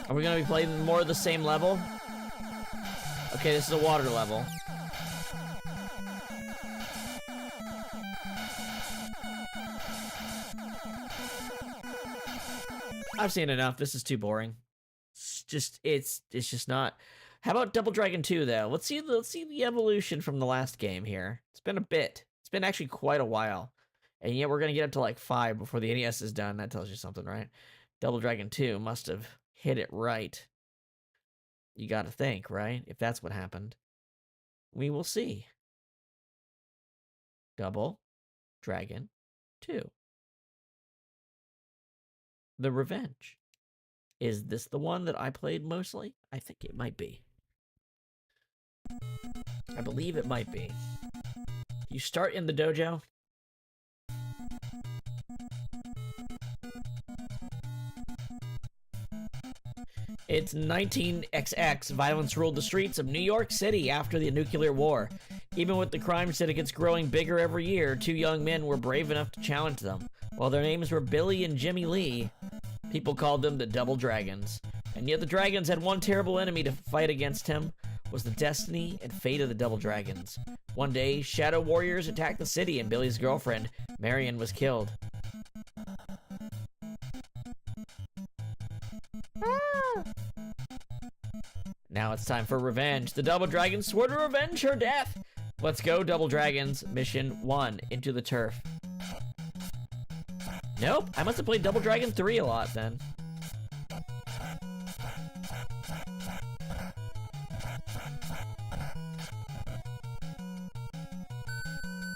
Are we gonna be playing more of the same level? Okay, this is a water level. I've seen enough. This is too boring. It's just not. How about Double Dragon 2 though? Let's see the evolution from the last game here. It's been a bit. It's been actually quite a while. And yet we're gonna get up to like 5 before the NES is done. That tells you something, right? Double Dragon 2 must have hit it right. You gotta think, right? If that's what happened. We will see. Double Dragon 2. The Revenge. Is this the one that I played mostly? I think it might be. I believe it might be. You start in the dojo. It's 19XX. Violence ruled the streets of New York City after the nuclear war. Even with the crime syndicates growing bigger every year, 2 young men were brave enough to challenge them. While their names were Billy and Jimmy Lee, people called them the Double Dragons. And yet the Dragons had one terrible enemy to fight against him, was the destiny and fate of the Double Dragons. One day, shadow warriors attacked the city and Billy's girlfriend, Marion, was killed. Now it's time for revenge. The Double Dragons swore to revenge her death. Let's go, Double Dragons. Mission 1, into the turf. Nope, I must have played Double Dragon 3 a lot then.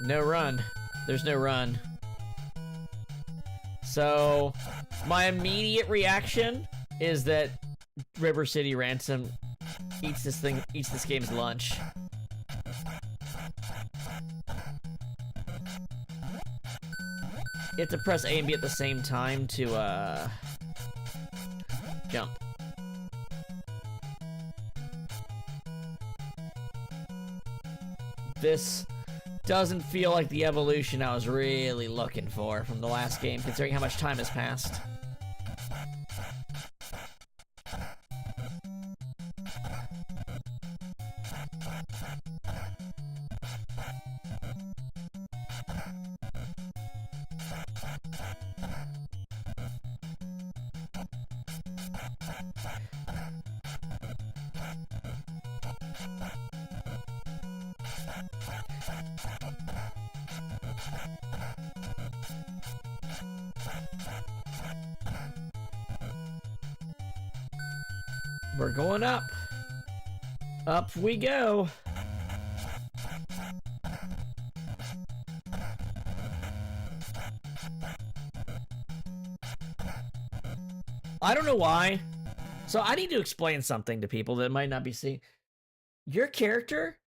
No run. There's no run. So, my immediate reaction is that River City Ransom eats this game's lunch. You have to press A and B at the same time to, jump. This doesn't feel like the evolution I was really looking for from the last game, considering how much time has passed. We're going up. Up we go. I don't know why. So I need to explain something to people that might not be seeing. Your character,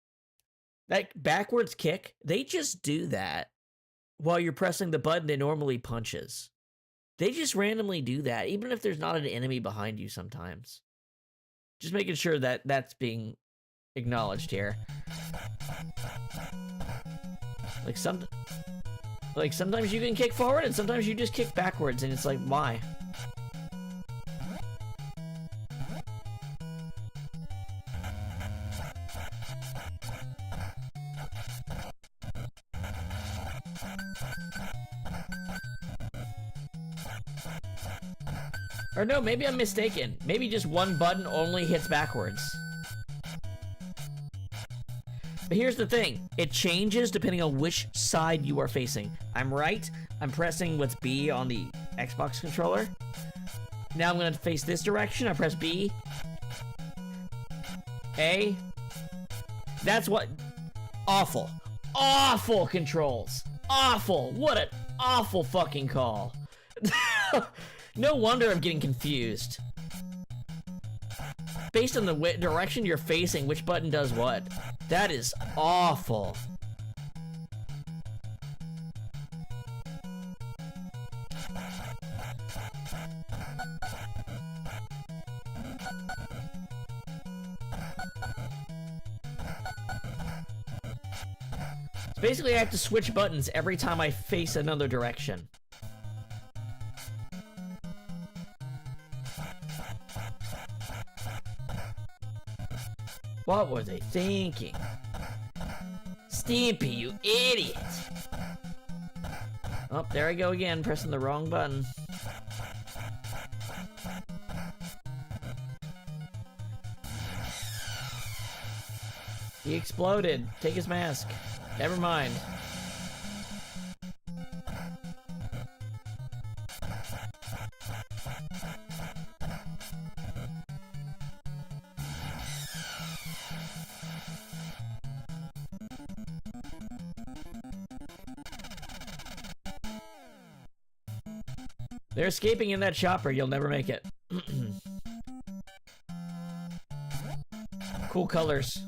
that backwards kick, they just do that while you're pressing the button it normally punches. They just randomly do that, even if there's not an enemy behind you sometimes. Just making sure that that's being acknowledged here. Like sometimes you can kick forward and sometimes you just kick backwards and it's like, why? Or no, maybe I'm mistaken. Maybe just one button only hits backwards. But here's the thing. It changes depending on which side you are facing. I'm right. I'm pressing what's B on the Xbox controller. Now I'm going to face this direction. I press B. A. That's what... Awful. Awful controls. Awful. What an awful fucking call. No wonder I'm getting confused. Based on the direction you're facing, which button does what? That is awful. Basically, I have to switch buttons every time I face another direction. What were they thinking? Stimpy, you idiot! Oh, there I go again, pressing the wrong button. He exploded. Take his mask. Never mind. They're escaping in that chopper. You'll never make it. Cool colors.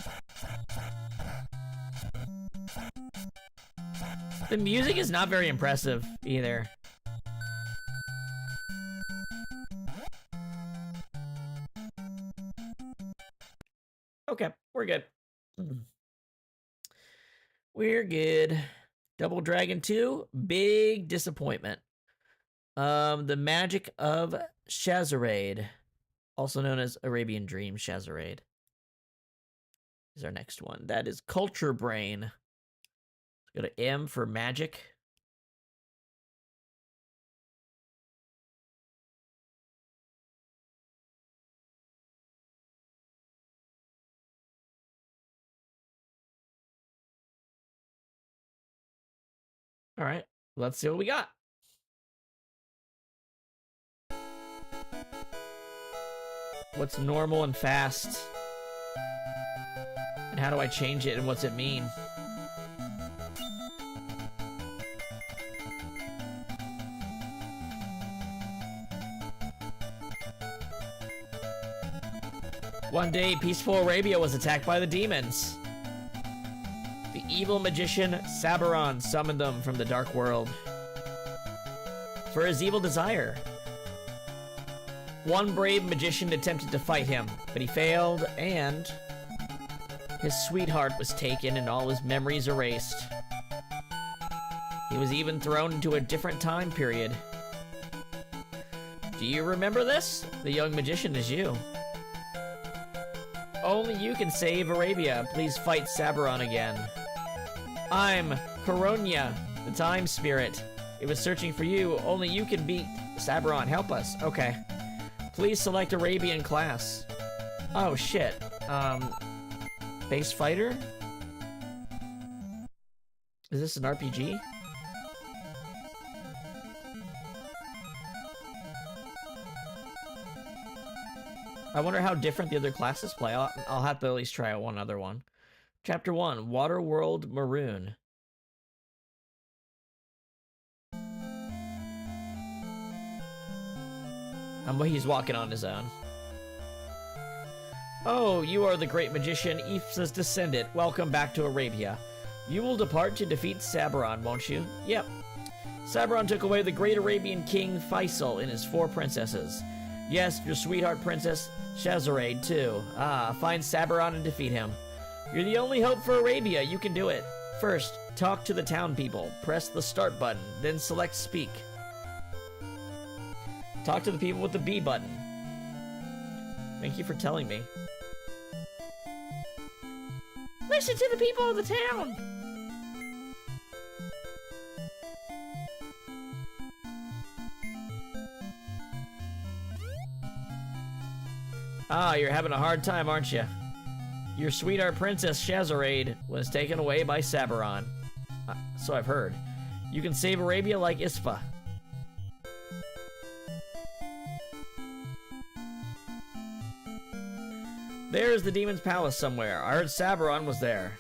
The music is not very impressive either. Okay, we're good. We're good. Double Dragon 2, big disappointment. The Magic of Shazarade, also known as Arabian Dream Shazarade, is our next one. That is Culture Brain. Let's go to M for Magic. All right, let's see what we got. What's normal and fast? And how do I change it and what's it mean? One day, peaceful Arabia was attacked by the demons. The evil magician Sabaron summoned them from the dark world for his evil desire. One brave magician attempted to fight him, but he failed, and his sweetheart was taken and all his memories erased. He was even thrown into a different time period. Do you remember this? The young magician is you. Only you can save Arabia. Please fight Sabaron again. I'm Koronia, the time spirit. It was searching for you. Only you can beat Sabaron. Help us. Okay. Please select Arabian class. Oh, shit. Base fighter? Is this an RPG? I wonder how different the other classes play. I'll have to at least try out one other one. Chapter 1, Waterworld Maroon. He's walking on his own. Oh, you are the great magician, Ifsa's descendant. Welcome back to Arabia. You will depart to defeat Sabaron, won't you? Yep. Sabaron took away the great Arabian king Faisal and his 4 princesses. Yes, your sweetheart princess Shazarade, too. Find Sabaron and defeat him. You're the only hope for Arabia. You can do it. First, talk to the town people. Press the start button, then select speak. Talk to the people with the B button. Thank you for telling me. Listen to the people of the town! You're having a hard time, aren't you? Your sweetheart princess Shazarade was taken away by Sabaron. So I've heard. You can save Arabia like Isfa. There's the demon's palace somewhere. I heard Sabaron was there.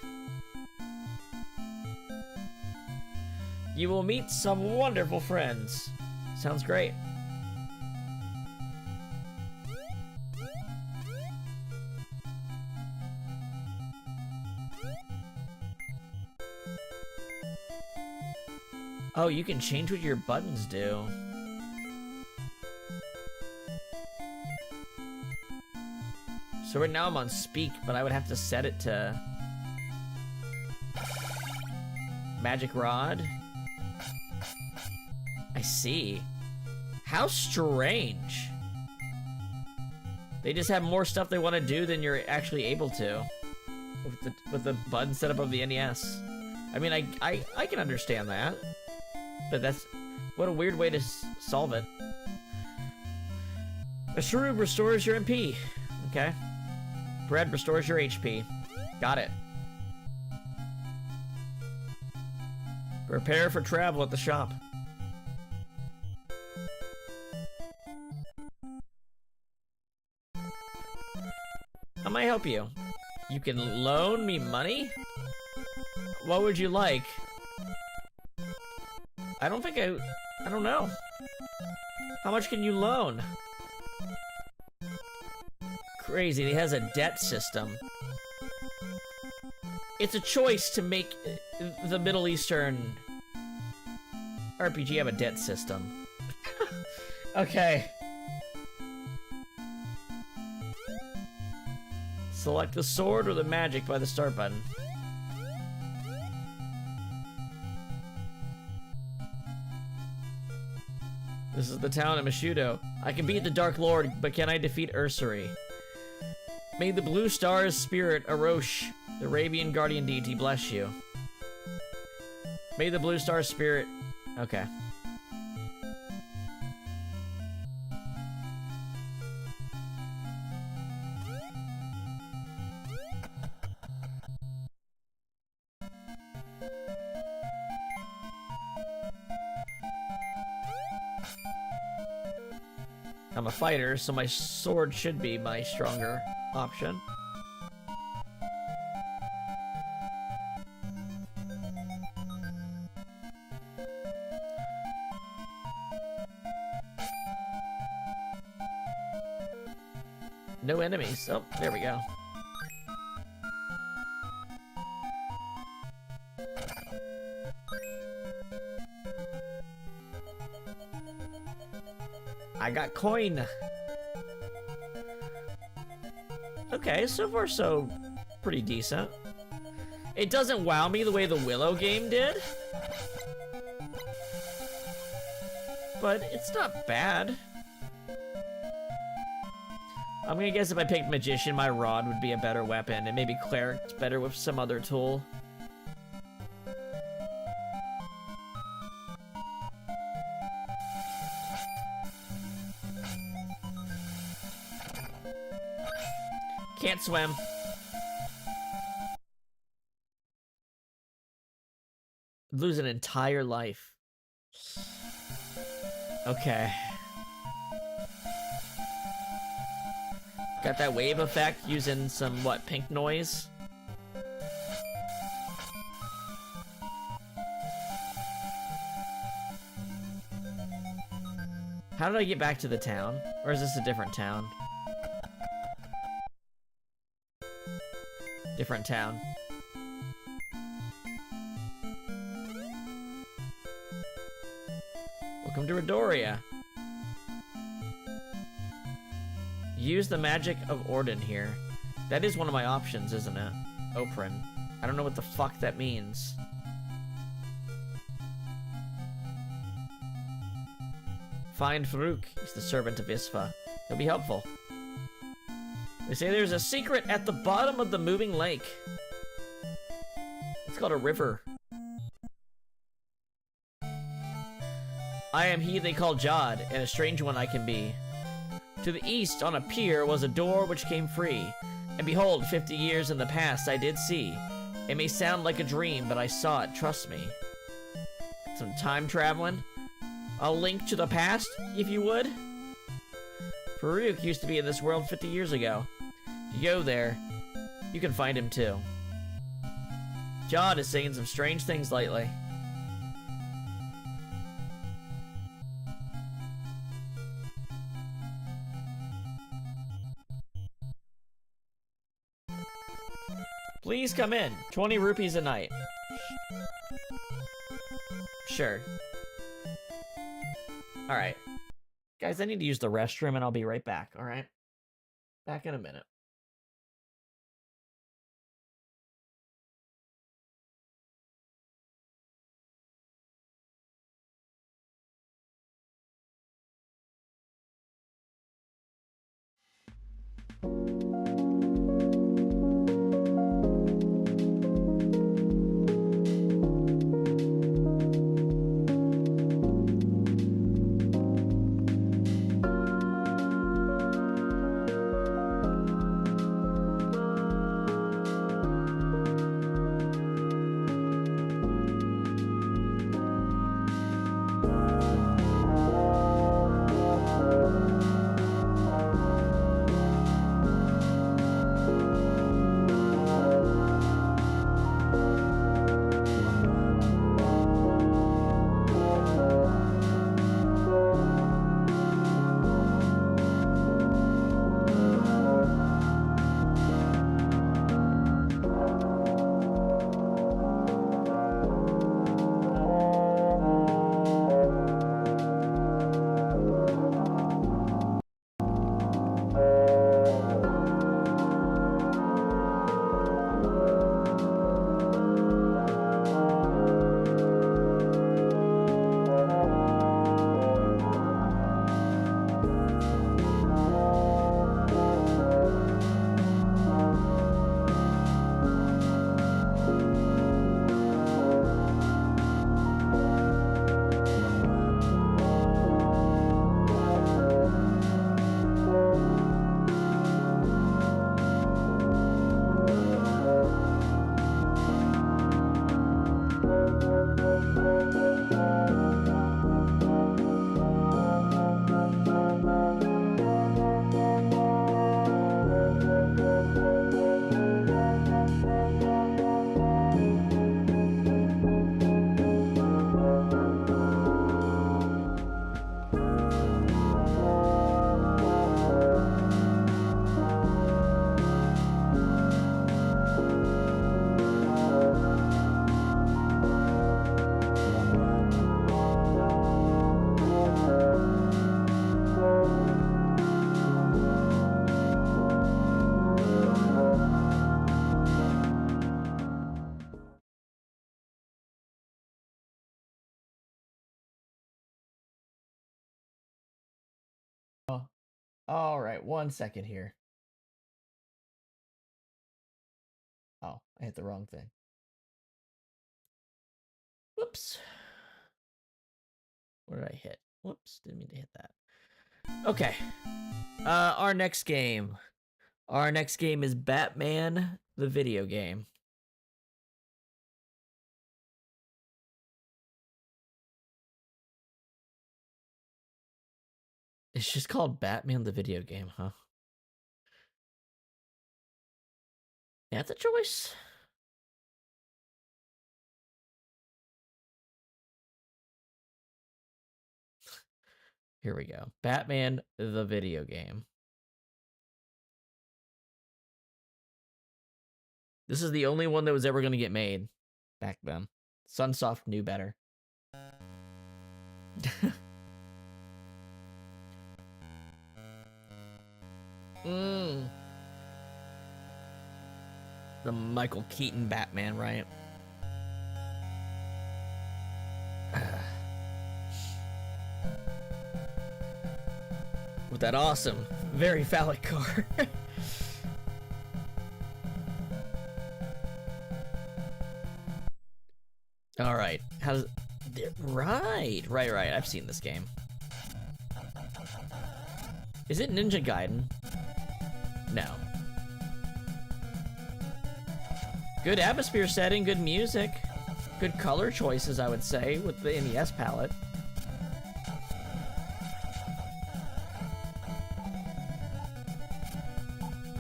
You will meet some wonderful friends. Sounds great. Oh, you can change what your buttons do. So right now I'm on speak, but I would have to set it to... Magic rod. I see. How strange. They just have more stuff they want to do than you're actually able to. With the button setup of the NES. I mean, I can understand that. But that's... What a weird way to solve it. A shroom restores your MP. Okay. Bread restores your HP. Got it. Prepare for travel at the shop. How may I help you? You can loan me money? What would you like? I don't think I don't know. How much can you loan? Crazy, he has a debt system. It's a choice to make the Middle Eastern RPG have a debt system. Okay. Select the sword or the magic by the start button. This is the town of Mishudo. I can beat the Dark Lord, but can I defeat Ursary? May the Blue Star's spirit, Arosh, the Arabian guardian deity, bless you. May the Blue Star's spirit... Okay. I'm a fighter, so my sword should be my stronger option. No enemies. Oh, there we go. I got coin. Okay, so far so pretty decent. It doesn't wow me the way the Willow game did. But it's not bad. I'm gonna guess if I picked Magician, my rod would be a better weapon, and maybe Cleric's better with some other tool. Can't swim. Lose an entire life. Okay. Got that wave effect using some, what, pink noise? How did I get back to the town? Or is this a different town? Different town. Welcome to Redoria. Use the magic of Orden here. That is one of my options, isn't it? Oprin. I don't know what the fuck that means. Find Farouk. He's the servant of Isfa. He'll be helpful. They say there's a secret at the bottom of the moving lake. It's called a river. I am he they call Jod, and a strange one I can be. To the east, on a pier, was a door which came free. And behold, 50 years in the past I did see. It may sound like a dream, but I saw it, trust me. Some time traveling. A link to the past, if you would. Farouk used to be in this world 50 years ago. If you go there, you can find him too. Jod is saying some strange things lately. Please come in. 20 rupees a night. Sure. Alright. Guys, I need to use the restroom and I'll be right back, alright? Back in a minute. All right, 1 second here. Oh, I hit the wrong thing. Whoops. What did I hit? Whoops, didn't mean to hit that. Okay. Our next game. Our next game is Batman, the video game. It's just called Batman, the video game, huh? That's a choice. Here we go. Batman, the video game. This is the only one that was ever going to get made back then. Sunsoft knew better. The Michael Keaton Batman, right? With that awesome, very phallic car. All right. How's right. I've seen this game. Is it Ninja Gaiden? No. Good atmosphere setting, good music, good color choices, I would say, with the NES palette.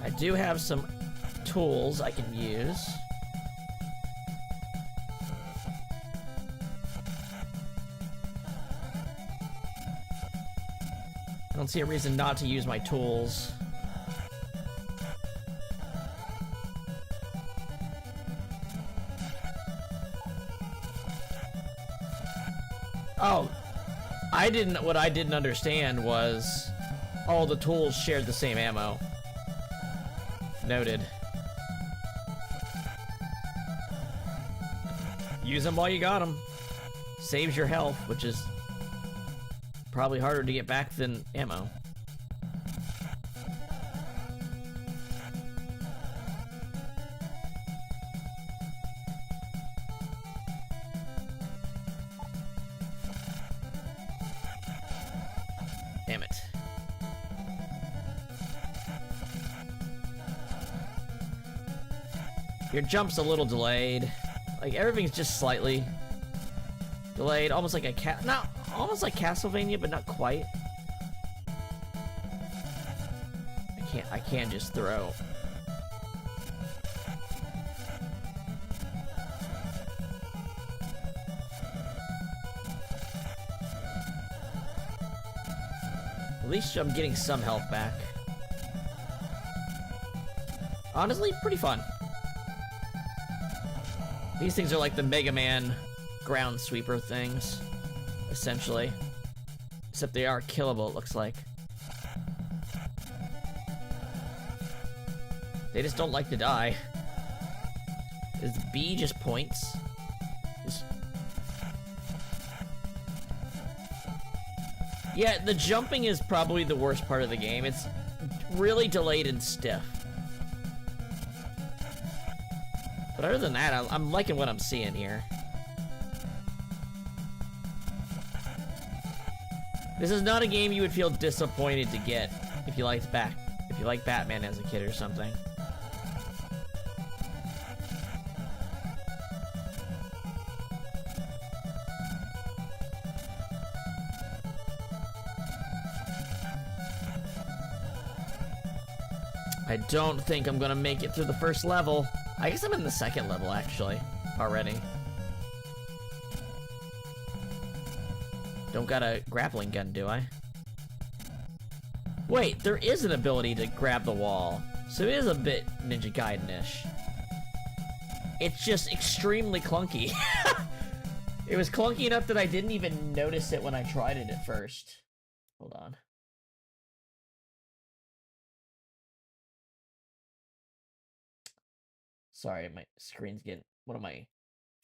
I do have some tools I can use. I don't see a reason not to use my tools. Oh, what I didn't understand was all the tools shared the same ammo. Noted. Use them while you got them. Saves your health, which is probably harder to get back than ammo. Damn it. Your jump's a little delayed. Like, everything's just slightly delayed, almost like almost like Castlevania, but not quite. I can't just throw. At least I'm getting some health back. Honestly, pretty fun. These things are like the Mega Man ground sweeper things, essentially. Except they are killable, it looks like. They just don't like to die. Is B just points? Yeah, the jumping is probably the worst part of the game. It's really delayed and stiff. But other than that, I'm liking what I'm seeing here. This is not a game you would feel disappointed to get if you liked Batman as a kid or something. I don't think I'm gonna make it through the first level. I guess I'm in the second level, actually, already. Don't got a grappling gun, do I? Wait, there is an ability to grab the wall. So it is a bit Ninja Gaiden-ish. It's just extremely clunky. It was clunky enough that I didn't even notice it when I tried it at first. Hold on. Sorry, my screen's one of my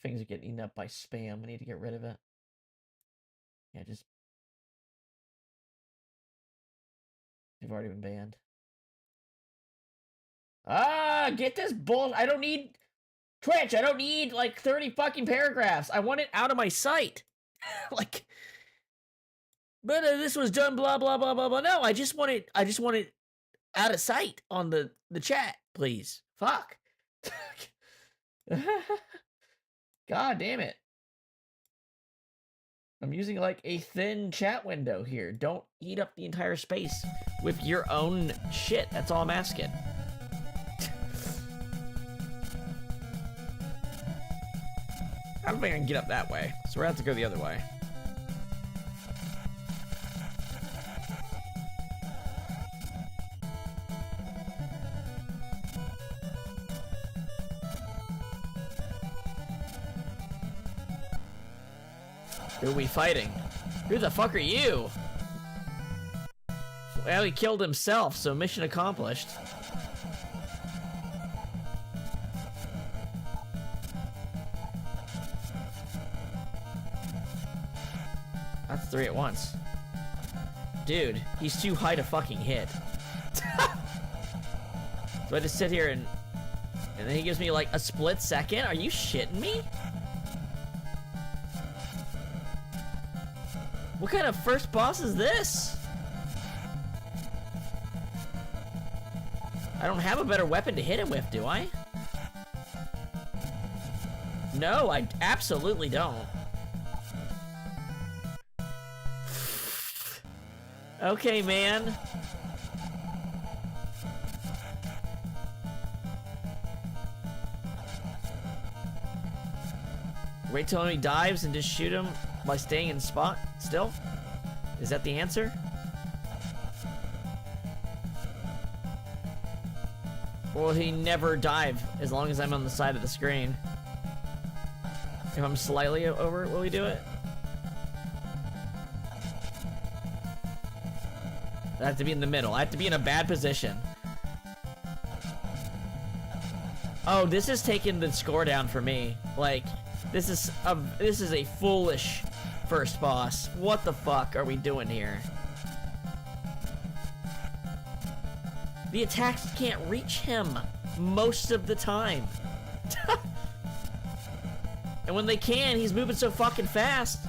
things are getting eaten up by spam. I need to get rid of it. Yeah, just You've already been banned. Ah, get this bull. I don't need Twitch. I don't need like 30 fucking paragraphs. I want it out of my sight. Like, but this was done. Blah blah blah blah blah. No, I just want it. I just want it out of sight on the chat, please. Fuck. God damn it. I'm using like a thin chat window here. Don't eat up the entire space with your own shit. That's all I'm asking. I don't think I can get up that way, so we're gonna have to go the other way. Who are we fighting? Who the fuck are you? Well, he killed himself, so mission accomplished. That's 3 at once. Dude, he's too high to fucking hit. So I just sit here and then he gives me like a split second? Are you shitting me? What kind of first boss is this? I don't have a better weapon to hit him with, do I? No, I absolutely don't. Okay, man. Wait till he dives and just shoot him by staying in spot still? Is that the answer? Will he never dive as long as I'm on the side of the screen? If I'm slightly over, will he do it? I have to be in the middle. I have to be in a bad position. Oh, this is taking the score down for me. Like, this is a foolish first boss. What the fuck are we doing here? The attacks can't reach him most of the time. And when they can, he's moving so fucking fast.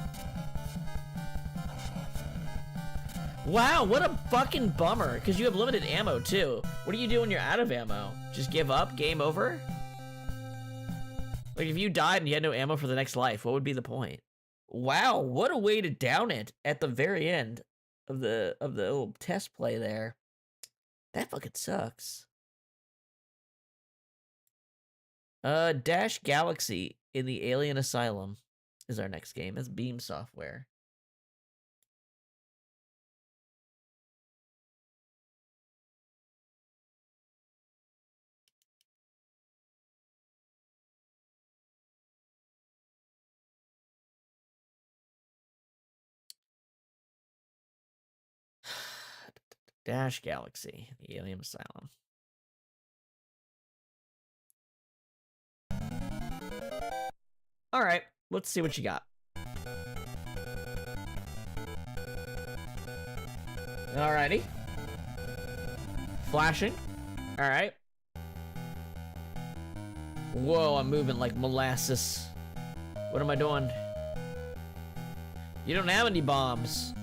Wow, what a fucking bummer, because you have limited ammo too. What do you do when you're out of ammo? Just give up? Game over? Like, if you died and you had no ammo for the next life, what would be the point? Wow, what a way to down it at the very end of the little test play there. That fucking sucks. Dash Galaxy in the Alien Asylum is our next game. That's Beam Software. Dash Galaxy, the Alien Asylum. All right, let's see what you got. Alrighty. Flashing. All right. Whoa, I'm moving like molasses. What am I doing? You don't have any bombs.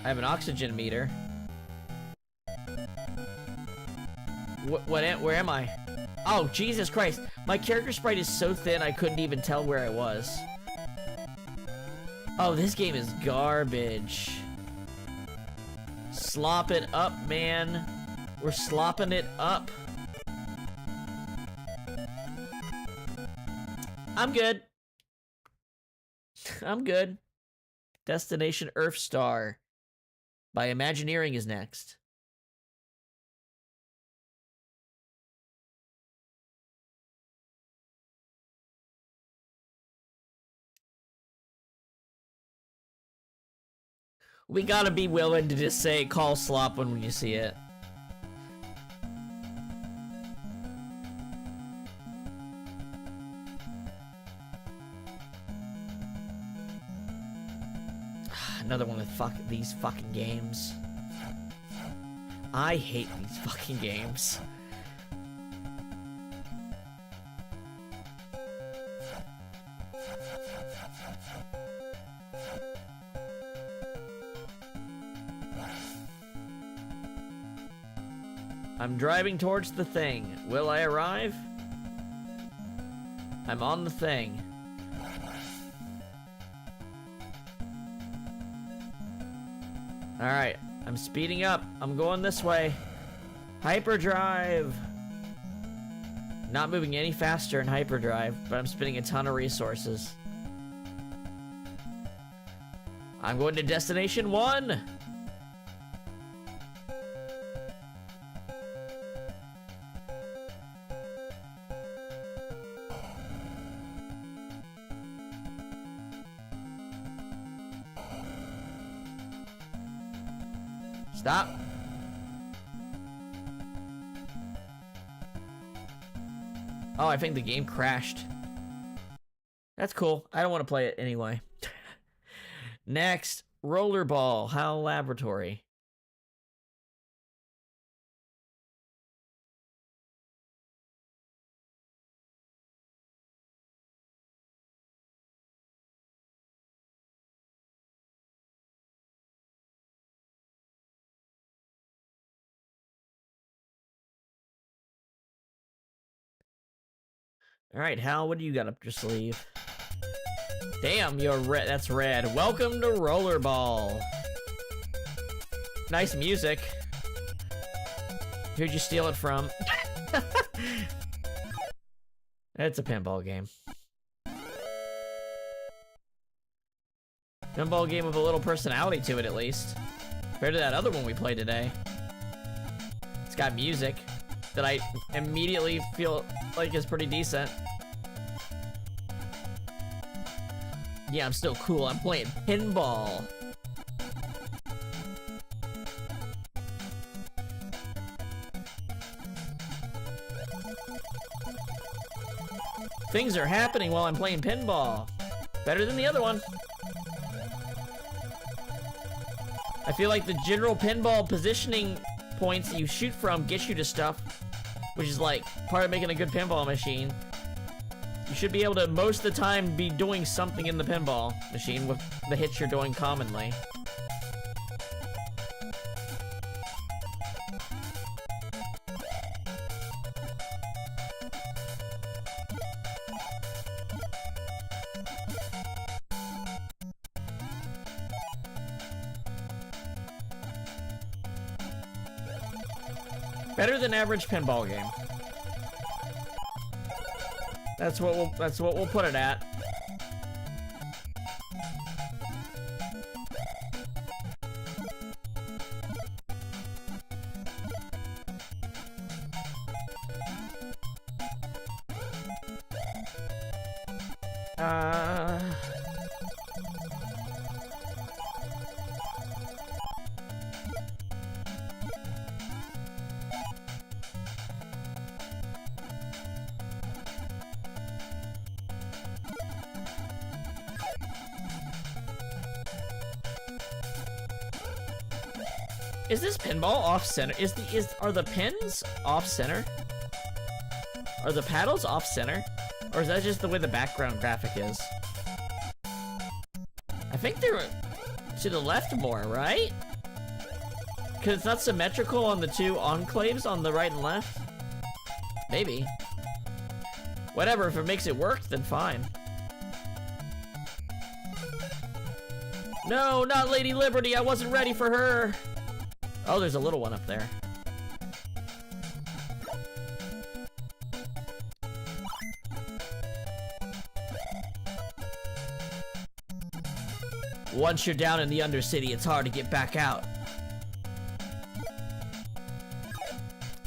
I have an oxygen meter. Where am I? Oh, Jesus Christ. My character sprite is so thin I couldn't even tell where I was. Oh, this game is garbage. Slop it up, man. We're slopping it up. I'm good. I'm good. Destination Earthstar by Imagineering is next. We gotta be willing to just say call slop when you see it. Another one with these fucking games. I hate these fucking games. I'm driving towards the thing. Will I arrive? I'm on the thing. Alright, I'm speeding up. I'm going this way. Hyperdrive! Not moving any faster in hyperdrive, but I'm spending a ton of resources. I'm going to destination 1! Stop. Oh, I think the game crashed. That's cool. I don't want to play it anyway. Next, Rollerball, HAL Laboratory. All right, Hal, what do you got up your sleeve? Damn, you're red. That's red. Welcome to Rollerball. Nice music. Who'd you steal it from? It's a pinball game. Pinball game with a little personality to it, at least. Compared to that other one we played today. It's got music that I immediately feel like is pretty decent. Yeah, I'm still cool. I'm playing pinball. Things are happening while I'm playing pinball. Better than the other one. I feel like the general pinball positioning points that you shoot from get you to stuff, which is like part of making a good pinball machine. You should be able to, most of the time, be doing something in the pinball machine with the hits you're doing commonly. Better than average pinball game. That's what we'll put it at. Is this pinball off center? Are the pins off center? Are the paddles off center? Or is that just the way the background graphic is? I think they're to the left more, right? Because it's not symmetrical on the two enclaves on the right and left? Maybe. Whatever, if it makes it work, then fine. No, not Lady Liberty, I wasn't ready for her! Oh, there's a little one up there. Once you're down in the Undercity, it's hard to get back out.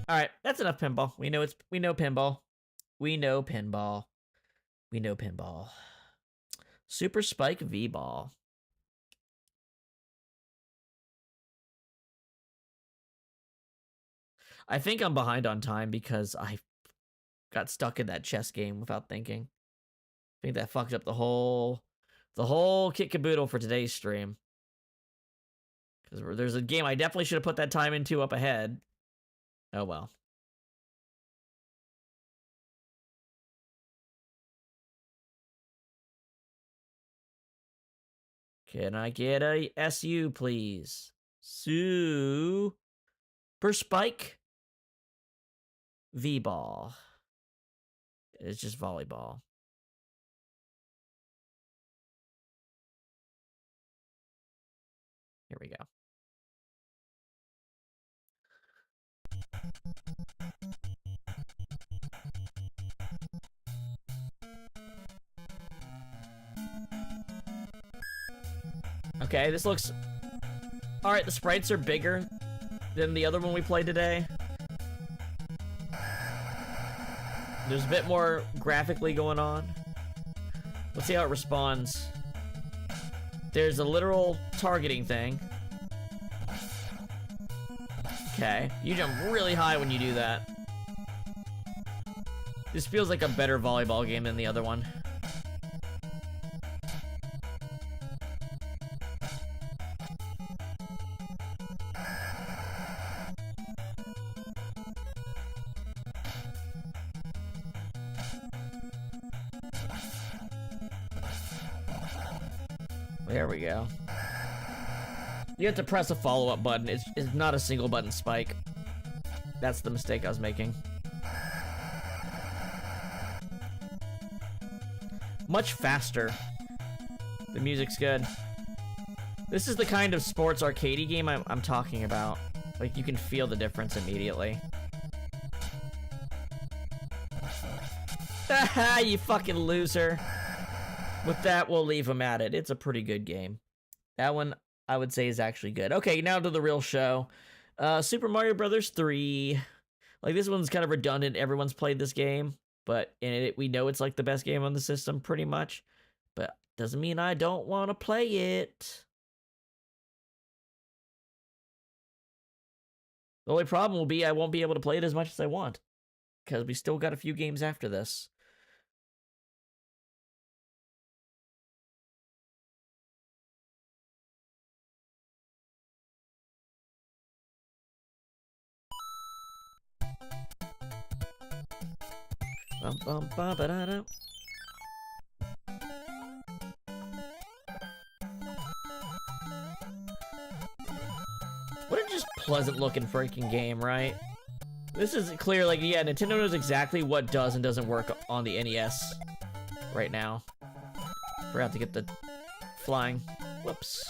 Alright, that's enough pinball. We know pinball. We know pinball. We know pinball. Super Spike V-Ball. I think I'm behind on time because I got stuck in that chess game without thinking. I think that fucked up the whole kit caboodle for today's stream. Because there's a game I definitely should have put that time into up ahead. Oh well. Can I get a SU, please? Super Spike V-Ball. It's just volleyball. Here we go. Okay, this looks... Alright, the sprites are bigger than the other one we played today. There's a bit more graphically going on. Let's see how it responds. There's a literal targeting thing. Okay, you jump really high when you do that. This feels like a better volleyball game than the other one. There we go. You have to press a follow-up button. It's not a single button spike. That's the mistake I was making. Much faster. The music's good. This is the kind of sports arcadey game I'm talking about. Like, you can feel the difference immediately. Haha, you fucking loser. With that, we'll leave him at it. It's a pretty good game. That one, I would say, is actually good. Okay, now to the real show. Super Mario Brothers 3. Like, this one's kind of redundant. Everyone's played this game. But in it, we know it's like the best game on the system, pretty much. But doesn't mean I don't want to play it. The only problem will be I won't be able to play it as much as I want. Because we still got a few games after this. Bum, bum, ba, ba, da, da. What a just pleasant looking freaking game, right? This is clear, like, yeah, Nintendo knows exactly what does and doesn't work on the NES right now. Forgot to get the flying. Whoops.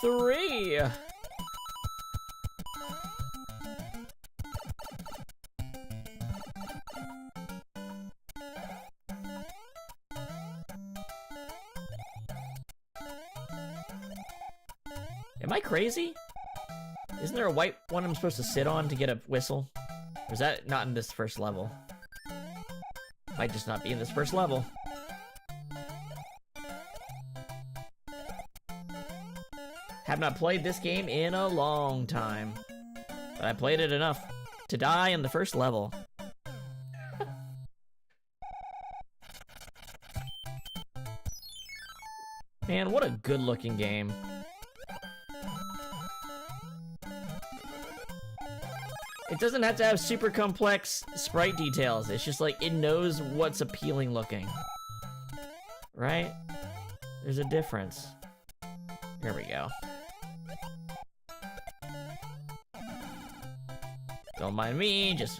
Three. Am I crazy? Isn't there a white one I'm supposed to sit on to get a whistle? Or is that not in this first level? Might just not be in this first level. Have not played this game in a long time. But I played it enough to die in the first level. Man, what a good looking game. It doesn't have to have super complex sprite details. It's just like, it knows what's appealing looking. Right? There's a difference. Here we go. Don't mind me, just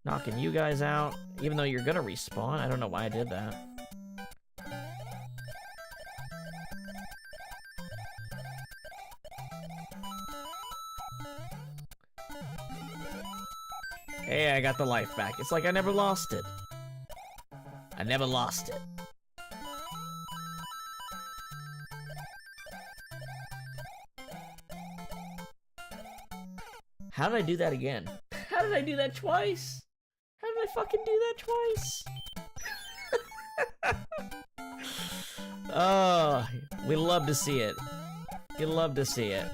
knocking you guys out. Even though you're gonna respawn. I don't know why I did that. Hey, I got the life back. It's like I never lost it. I never lost it. How did I do that again? How did I do that twice? How did I fucking do that twice? Oh, we love to see it. You love to see it.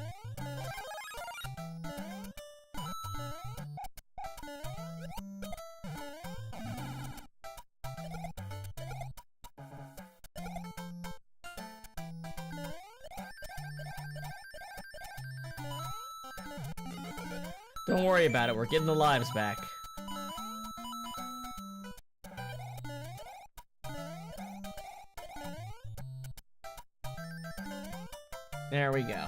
Don't worry about it, we're getting the lives back. There we go.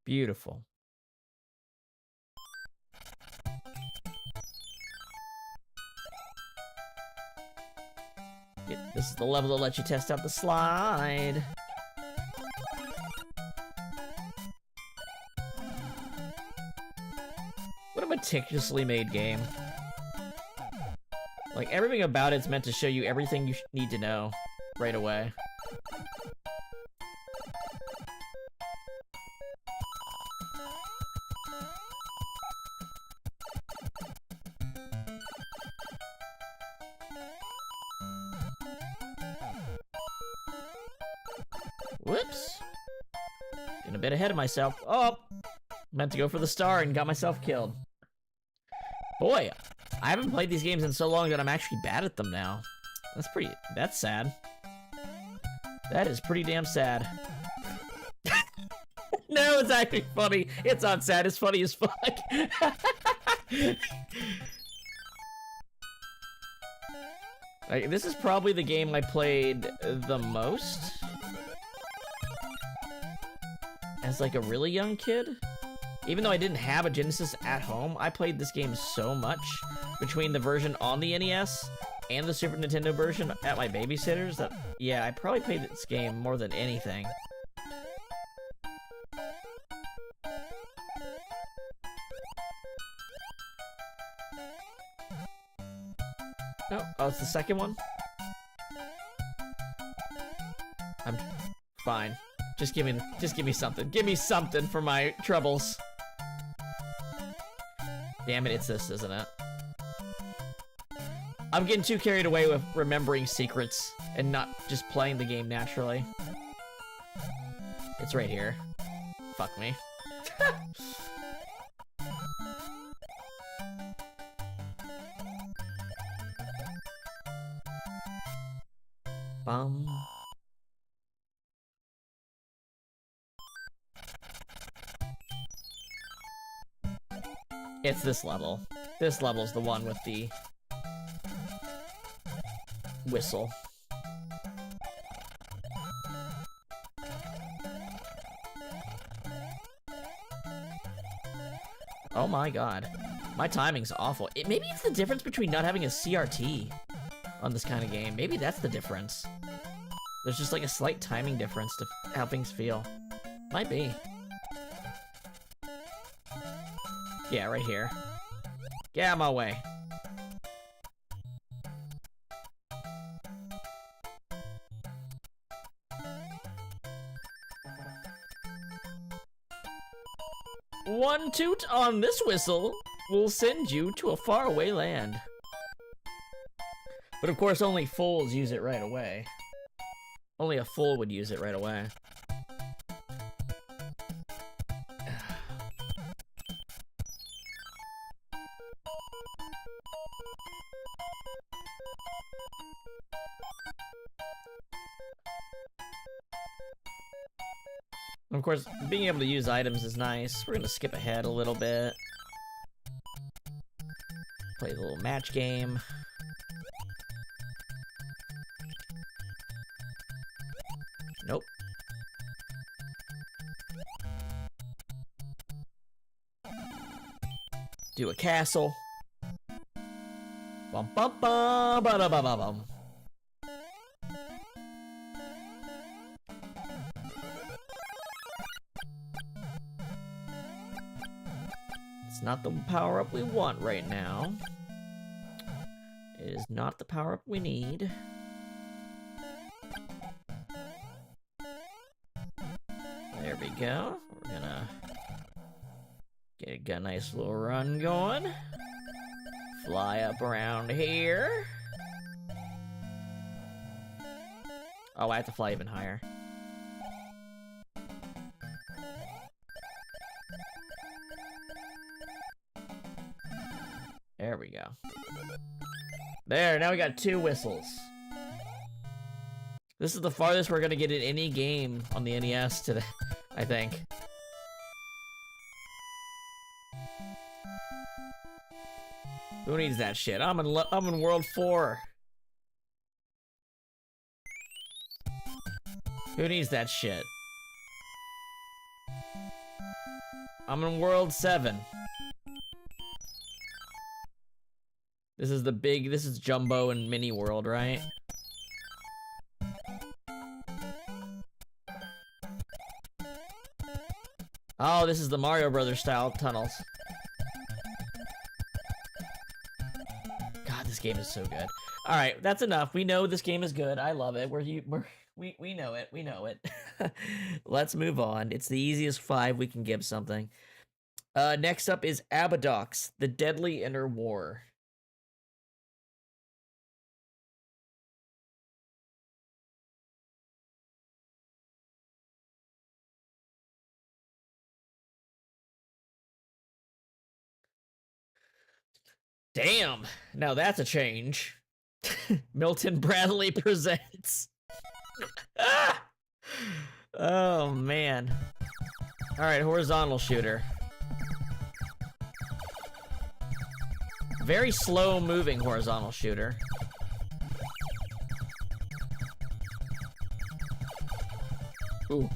Beautiful. This is the level that lets you test out the slide. What a meticulously made game. Like, everything about it's meant to show you everything you need to know right away. Whoops. Getting a bit ahead of myself. Oh! Meant to go for the star and got myself killed. Boy, I haven't played these games in so long that I'm actually bad at them now. That's sad. That is pretty damn sad. No, it's actually funny. It's not sad, it's funny as fuck. Like, this is probably the game I played the most. As like a really young kid. Even though I didn't have a Genesis at home, I played this game so much between the version on the NES and the Super Nintendo version at my babysitter's that, yeah, I probably played this game more than anything. Oh, it's the second one? I'm fine. Just give me something. Give me something for my troubles. Damn it, it's this, isn't it? I'm getting too carried away with remembering secrets and not just playing the game naturally. It's right here. Fuck me. Bum. It's this level. This level's the one with the whistle. Oh my god. My timing's awful. Maybe it's the difference between not having a CRT on this kind of game. Maybe that's the difference. There's just like a slight timing difference to how things feel. Might be. Yeah, right here. Get out of my way. One toot on this whistle will send you to a faraway land. But of course, only fools use it right away. Only a fool would use it right away. Of course, being able to use items is nice. We're gonna skip ahead a little bit. Play a little match game. Nope. Do a castle. Bum bum bum ba da ba ba bum. It's not the power-up we want right now. It is not the power-up we need. There we go. We're gonna Okay, got a nice little run going. Fly up around here. Oh, I have to fly even higher. There we go. There, now we got 2 whistles. This is the farthest we're gonna get in any game on the NES today, I think. Who needs that shit? I'm in World 4. Who needs that shit? I'm in World 7. This is Jumbo and Mini World, right? Oh, this is the Mario Brothers style tunnels. God, this game is so good. All right, that's enough. We know this game is good. I love it. We know it. We know it. Let's move on. It's the easiest 5 we can give something. Next up is Abadox, The Deadly Inner War. Damn, now that's a change. Milton Bradley presents. Ah! Oh, man. All right, horizontal shooter. Very slow moving horizontal shooter. Ooh.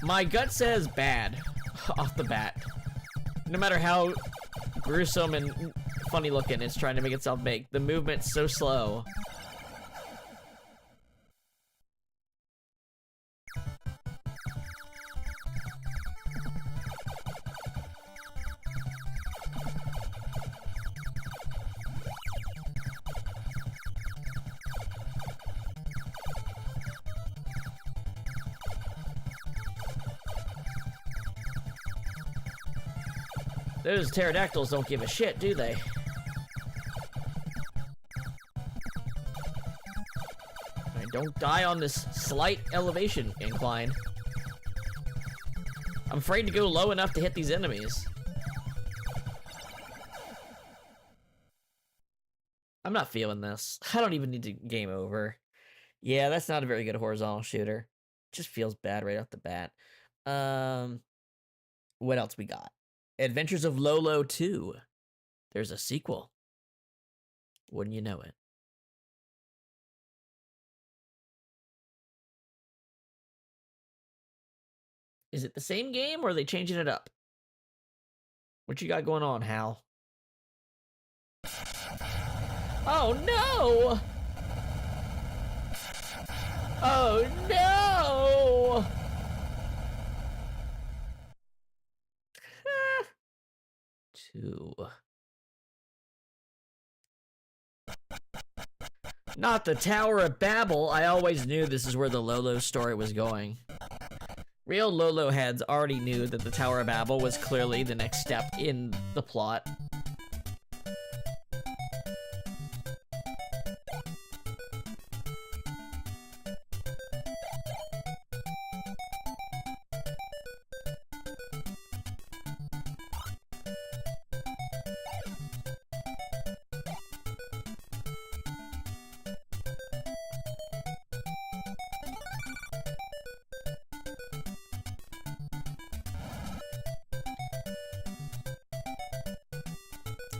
My gut says bad off the bat. No matter how gruesome and funny looking it's trying to make itself big, the movement's so slow. Those pterodactyls don't give a shit, do they? I don't die on this slight elevation incline. I'm afraid to go low enough to hit these enemies. I'm not feeling this. I don't even need to game over. Yeah, that's not a very good horizontal shooter. Just feels bad right off the bat. What else we got? Adventures of Lolo 2. There's a sequel. Wouldn't you know it? Is it the same game or are they changing it up? What you got going on, Hal? Oh no! Oh no! 2. Not the Tower of Babel. I always knew this is where the Lolo story was going. Real Lolo heads already knew that the Tower of Babel was clearly the next step in the plot.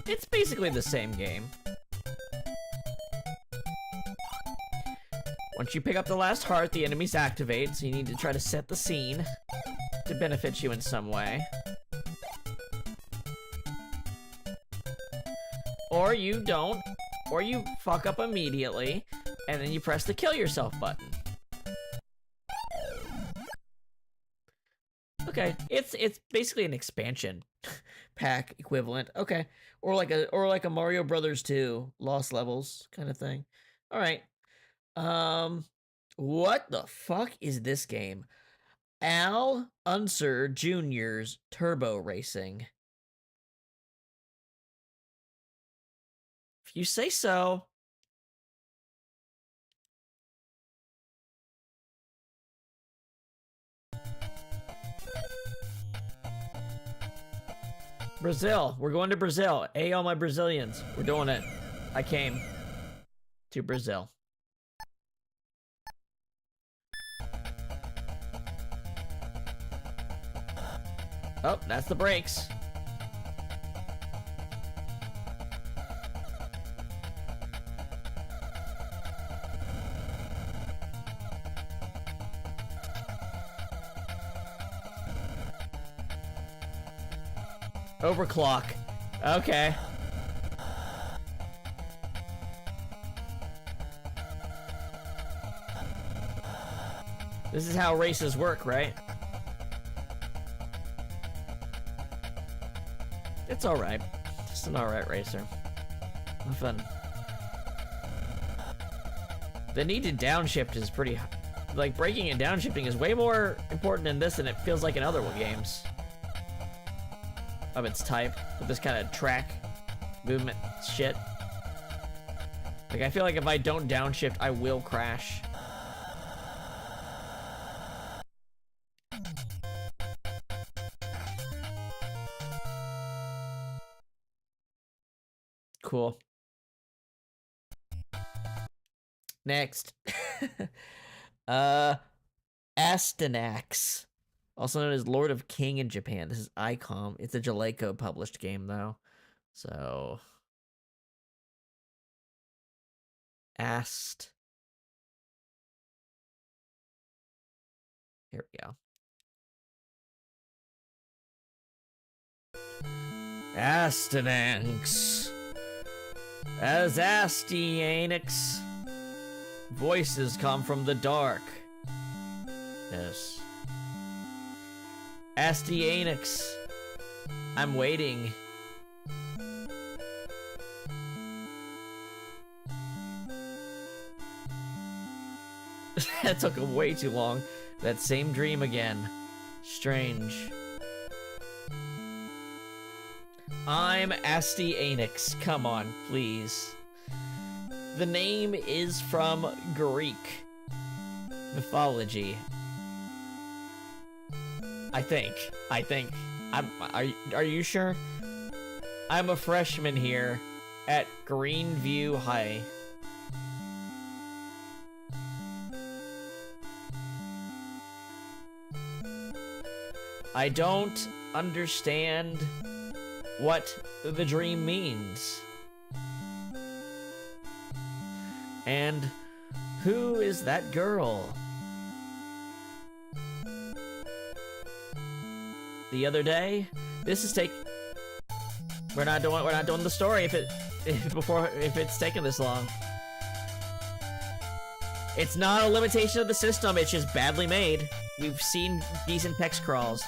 It's basically the same game. Once you pick up the last heart, the enemies activate, so you need to try to set the scene to benefit you in some way. Or you don't, or you fuck up immediately, and then you press the kill yourself button. Okay, it's basically an expansion pack equivalent. Okay, or like a Mario Brothers 2 Lost Levels kind of thing. All right. What the fuck is this game? Al Unser Jr.'s Turbo Racing. If you say so. Brazil. We're going to Brazil. Hey, all my Brazilians. We're doing it. I came to Brazil. Oh, that's the brakes. Overclock. Okay. This is how races work, right? It's alright. Just an alright racer. Fun. The need to downshift is pretty... Like, braking and downshifting is way more important in this than it feels like in other games. Of its type, with this kind of track movement shit. Like, I feel like if I don't downshift, I will crash. Cool. Next. Astanax. Also known as Lord of King in Japan. This is ICOM. It's a Jaleco published game, though. So... Ast... Here we go. Astanax. As Astyanax. Voices come from the dark. Yes. Astyanax. I'm waiting. That took way too long. That same dream again. Strange. I'm Astyanax. Come on, please. The name is from Greek mythology. I think. Are you sure? I'm a freshman here at Greenview High. I don't understand what the dream means. And who is that girl? The other day, this is we're not doing the story if it's taking this long. It's not a limitation of the system, it's just badly made. We've seen decent text crawls.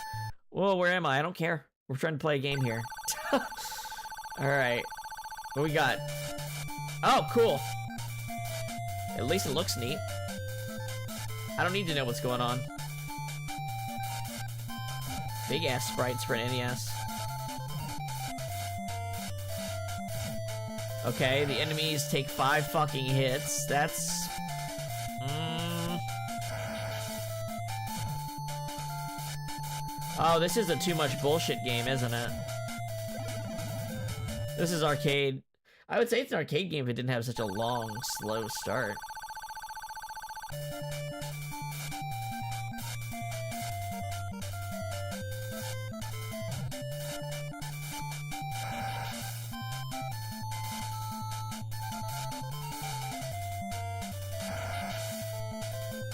Whoa, where am I? I don't care. We're trying to play a game here. Alright. What we got? Oh, cool. At least it looks neat. I don't need to know what's going on. Big ass sprites for an NES. Okay, the enemies take 5 fucking hits. That's... Oh, this is a too much bullshit game, isn't it? This is arcade. I would say it's an arcade game if it didn't have such a long, slow start.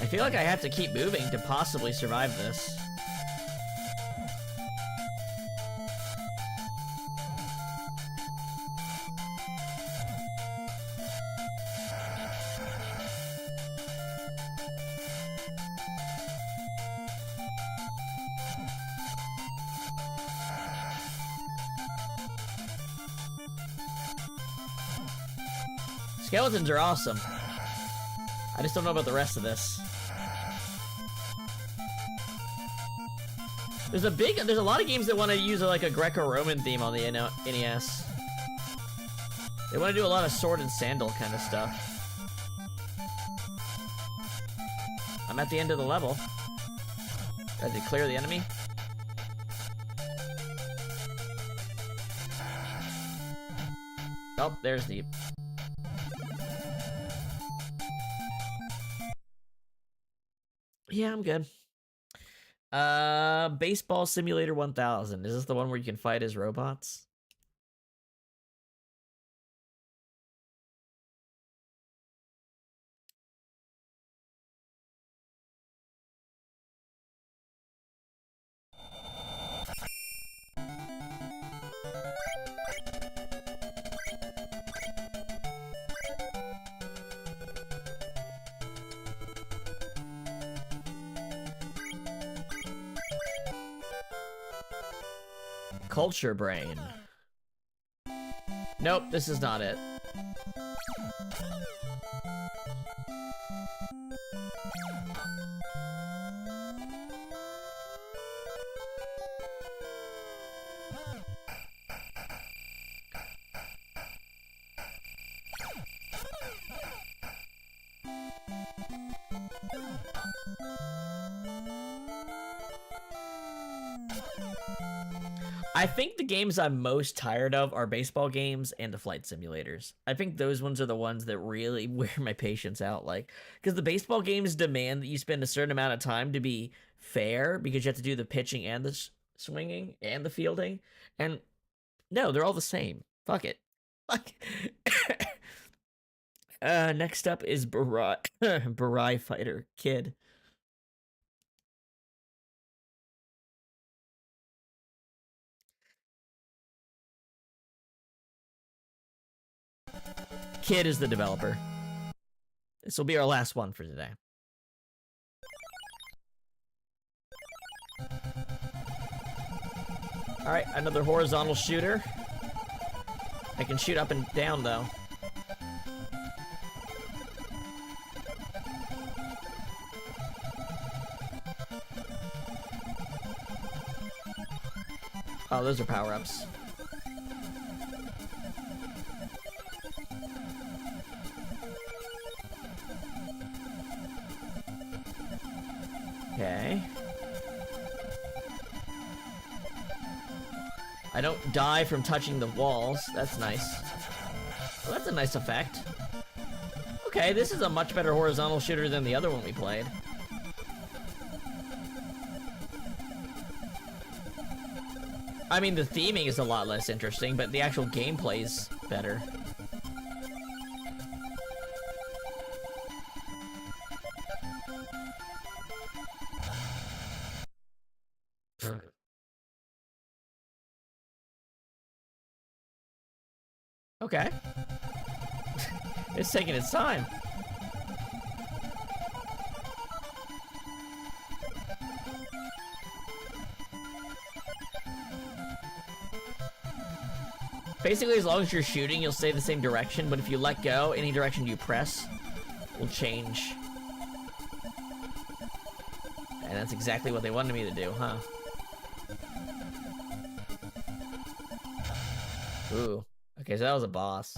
I feel like I have to keep moving to possibly survive this. Skeletons are awesome. I just don't know about the rest of this. There's a lot of games that want to use like a Greco-Roman theme on the NES. They want to do a lot of sword and sandal kind of stuff. I'm at the end of the level. Did I clear the enemy? Oh, there's the... Yeah, I'm good. Baseball Simulator 1000. Is this the one where you can fight as robots? Culture Brain. Nope, this is not it. I think the games I'm most tired of are baseball games and the flight simulators. I think those ones are the ones that really wear my patience out. Like, because the baseball games demand that you spend a certain amount of time to be fair, because you have to do the pitching and the swinging and the fielding. And no, they're all the same. Fuck it. Fuck. Next up is Barai Fighter Kid. Kid is the developer. This will be our last one for today. Alright, another horizontal shooter. I can shoot up and down, though. Oh, those are power-ups. Okay. I don't die from touching the walls. That's nice. Well, that's a nice effect. Okay, this is a much better horizontal shooter than the other one we played. I mean, the theming is a lot less interesting, but the actual gameplay is better. Okay. It's taking its time. Basically, as long as you're shooting, you'll stay the same direction, but if you let go, any direction you press will change. And that's exactly what they wanted me to do, huh? Ooh. Okay, so that was a boss.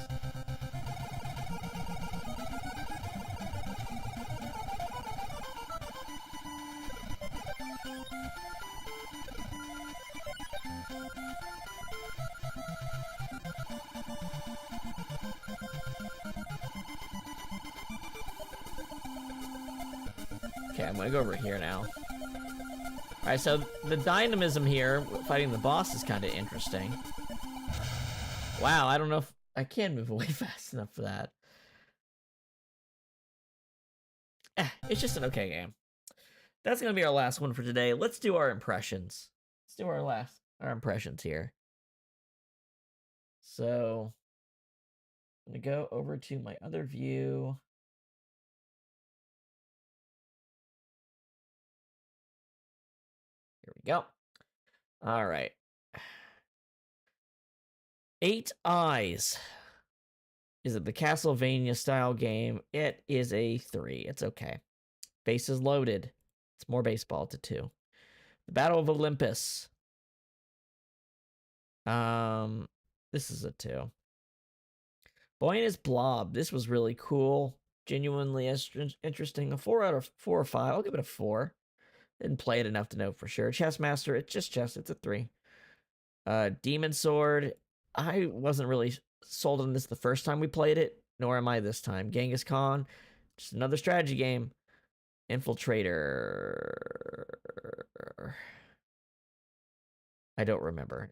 Okay, I'm gonna go over here now. Alright, so the dynamism here, fighting the boss, is kind of interesting. Wow, I don't know if I can move away fast enough for that. It's just an okay game. That's gonna be our last one for today. Let's do our impressions. Let's do our impressions here. So I'm gonna go over to my other view. Here we go. All right. 8 Eyes. Is it the Castlevania style game? It is a 3. It's okay. Bases loaded. It's more baseball to 2. The Battle of Olympus. This is a 2. Boy and His Blob. This was really cool. Genuinely interesting. A 4 out of 4 or 5. I'll give it a 4. Didn't play it enough to know for sure. Chess Master. It's just chess. It's a 3. Demon Sword. I wasn't really sold on this the first time we played it, nor am I this time. Genghis Khan. Just another strategy game. Infiltrator. I don't remember.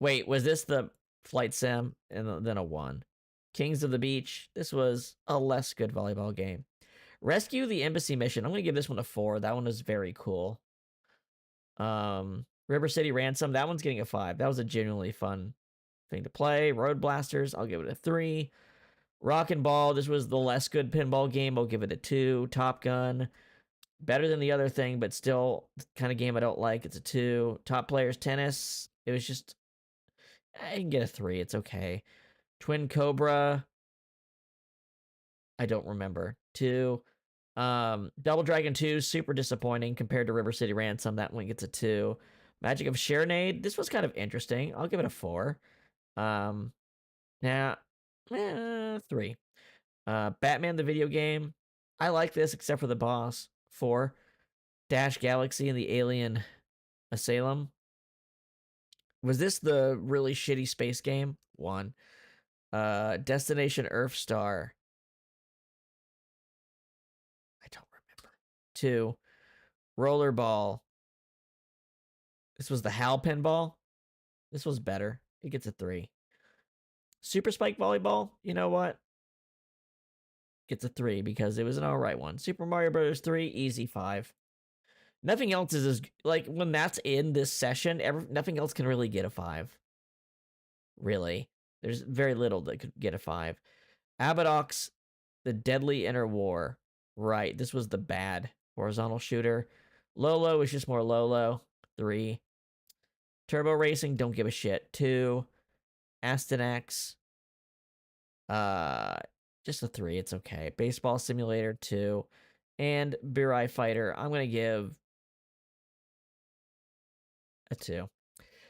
Wait, was this the flight sim and then a 1? Kings of the Beach. This was a less good volleyball game. Rescue the Embassy Mission. I'm going to give this one a 4. That one was very cool. River City Ransom. That one's getting a 5. That was a genuinely fun thing to play. Road Blasters. I'll give it a 3. Rock and Ball. This was the less good pinball game. I'll give it a 2. Top Gun. Better than the other thing, but still the kind of game I don't like. It's a 2. Top Players Tennis. It was just... I can get a 3. It's okay. Twin Cobra. I don't remember. 2. Double Dragon 2, super disappointing compared to River City Ransom. That one gets a 2. Magic of Serenade. This was kind of interesting. I'll give it a 4. Now, 3. Batman the video game. I like this except for the boss. 4. Dash Galaxy and the Alien Asylum. Was this the really shitty space game? 1. Destination Earthstar. I don't remember. 2. Rollerball. This was the HAL pinball. This was better. It gets a 3. Super Spike Volleyball. You know what? Gets a 3 because it was an alright one. Super Mario Bros. 3, easy 5. Nothing else is as... Like, when that's in this session, nothing else can really get a 5. Really. There's very little that could get a 5. Abadox, The Deadly Inner War. Right, this was the bad horizontal shooter. Lolo is just more Lolo. 3. Turbo Racing, don't give a shit. 2. Astyanax. Just a 3, it's okay. Baseball Simulator, 2. And Burai Fighter, I'm going to give a 2.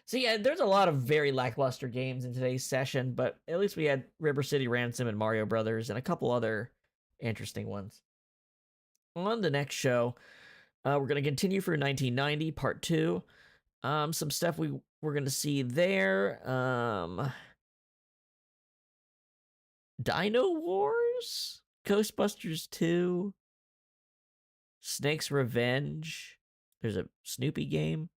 So yeah, there's a lot of very lackluster games in today's session, but at least we had River City Ransom and Mario Brothers and a couple other interesting ones. On the next show, we're going to continue for 1990, part 2. Some stuff we're going to see there. Dino Wars? Ghostbusters 2? Snake's Revenge? There's a Snoopy game.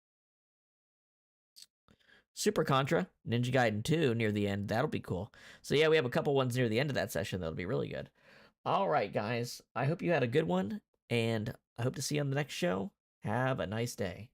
Super Contra, Ninja Gaiden 2 near the end. That'll be cool. So yeah, we have a couple ones near the end of that session that'll be really good. All right, guys. I hope you had a good one, and I hope to see you on the next show. Have a nice day.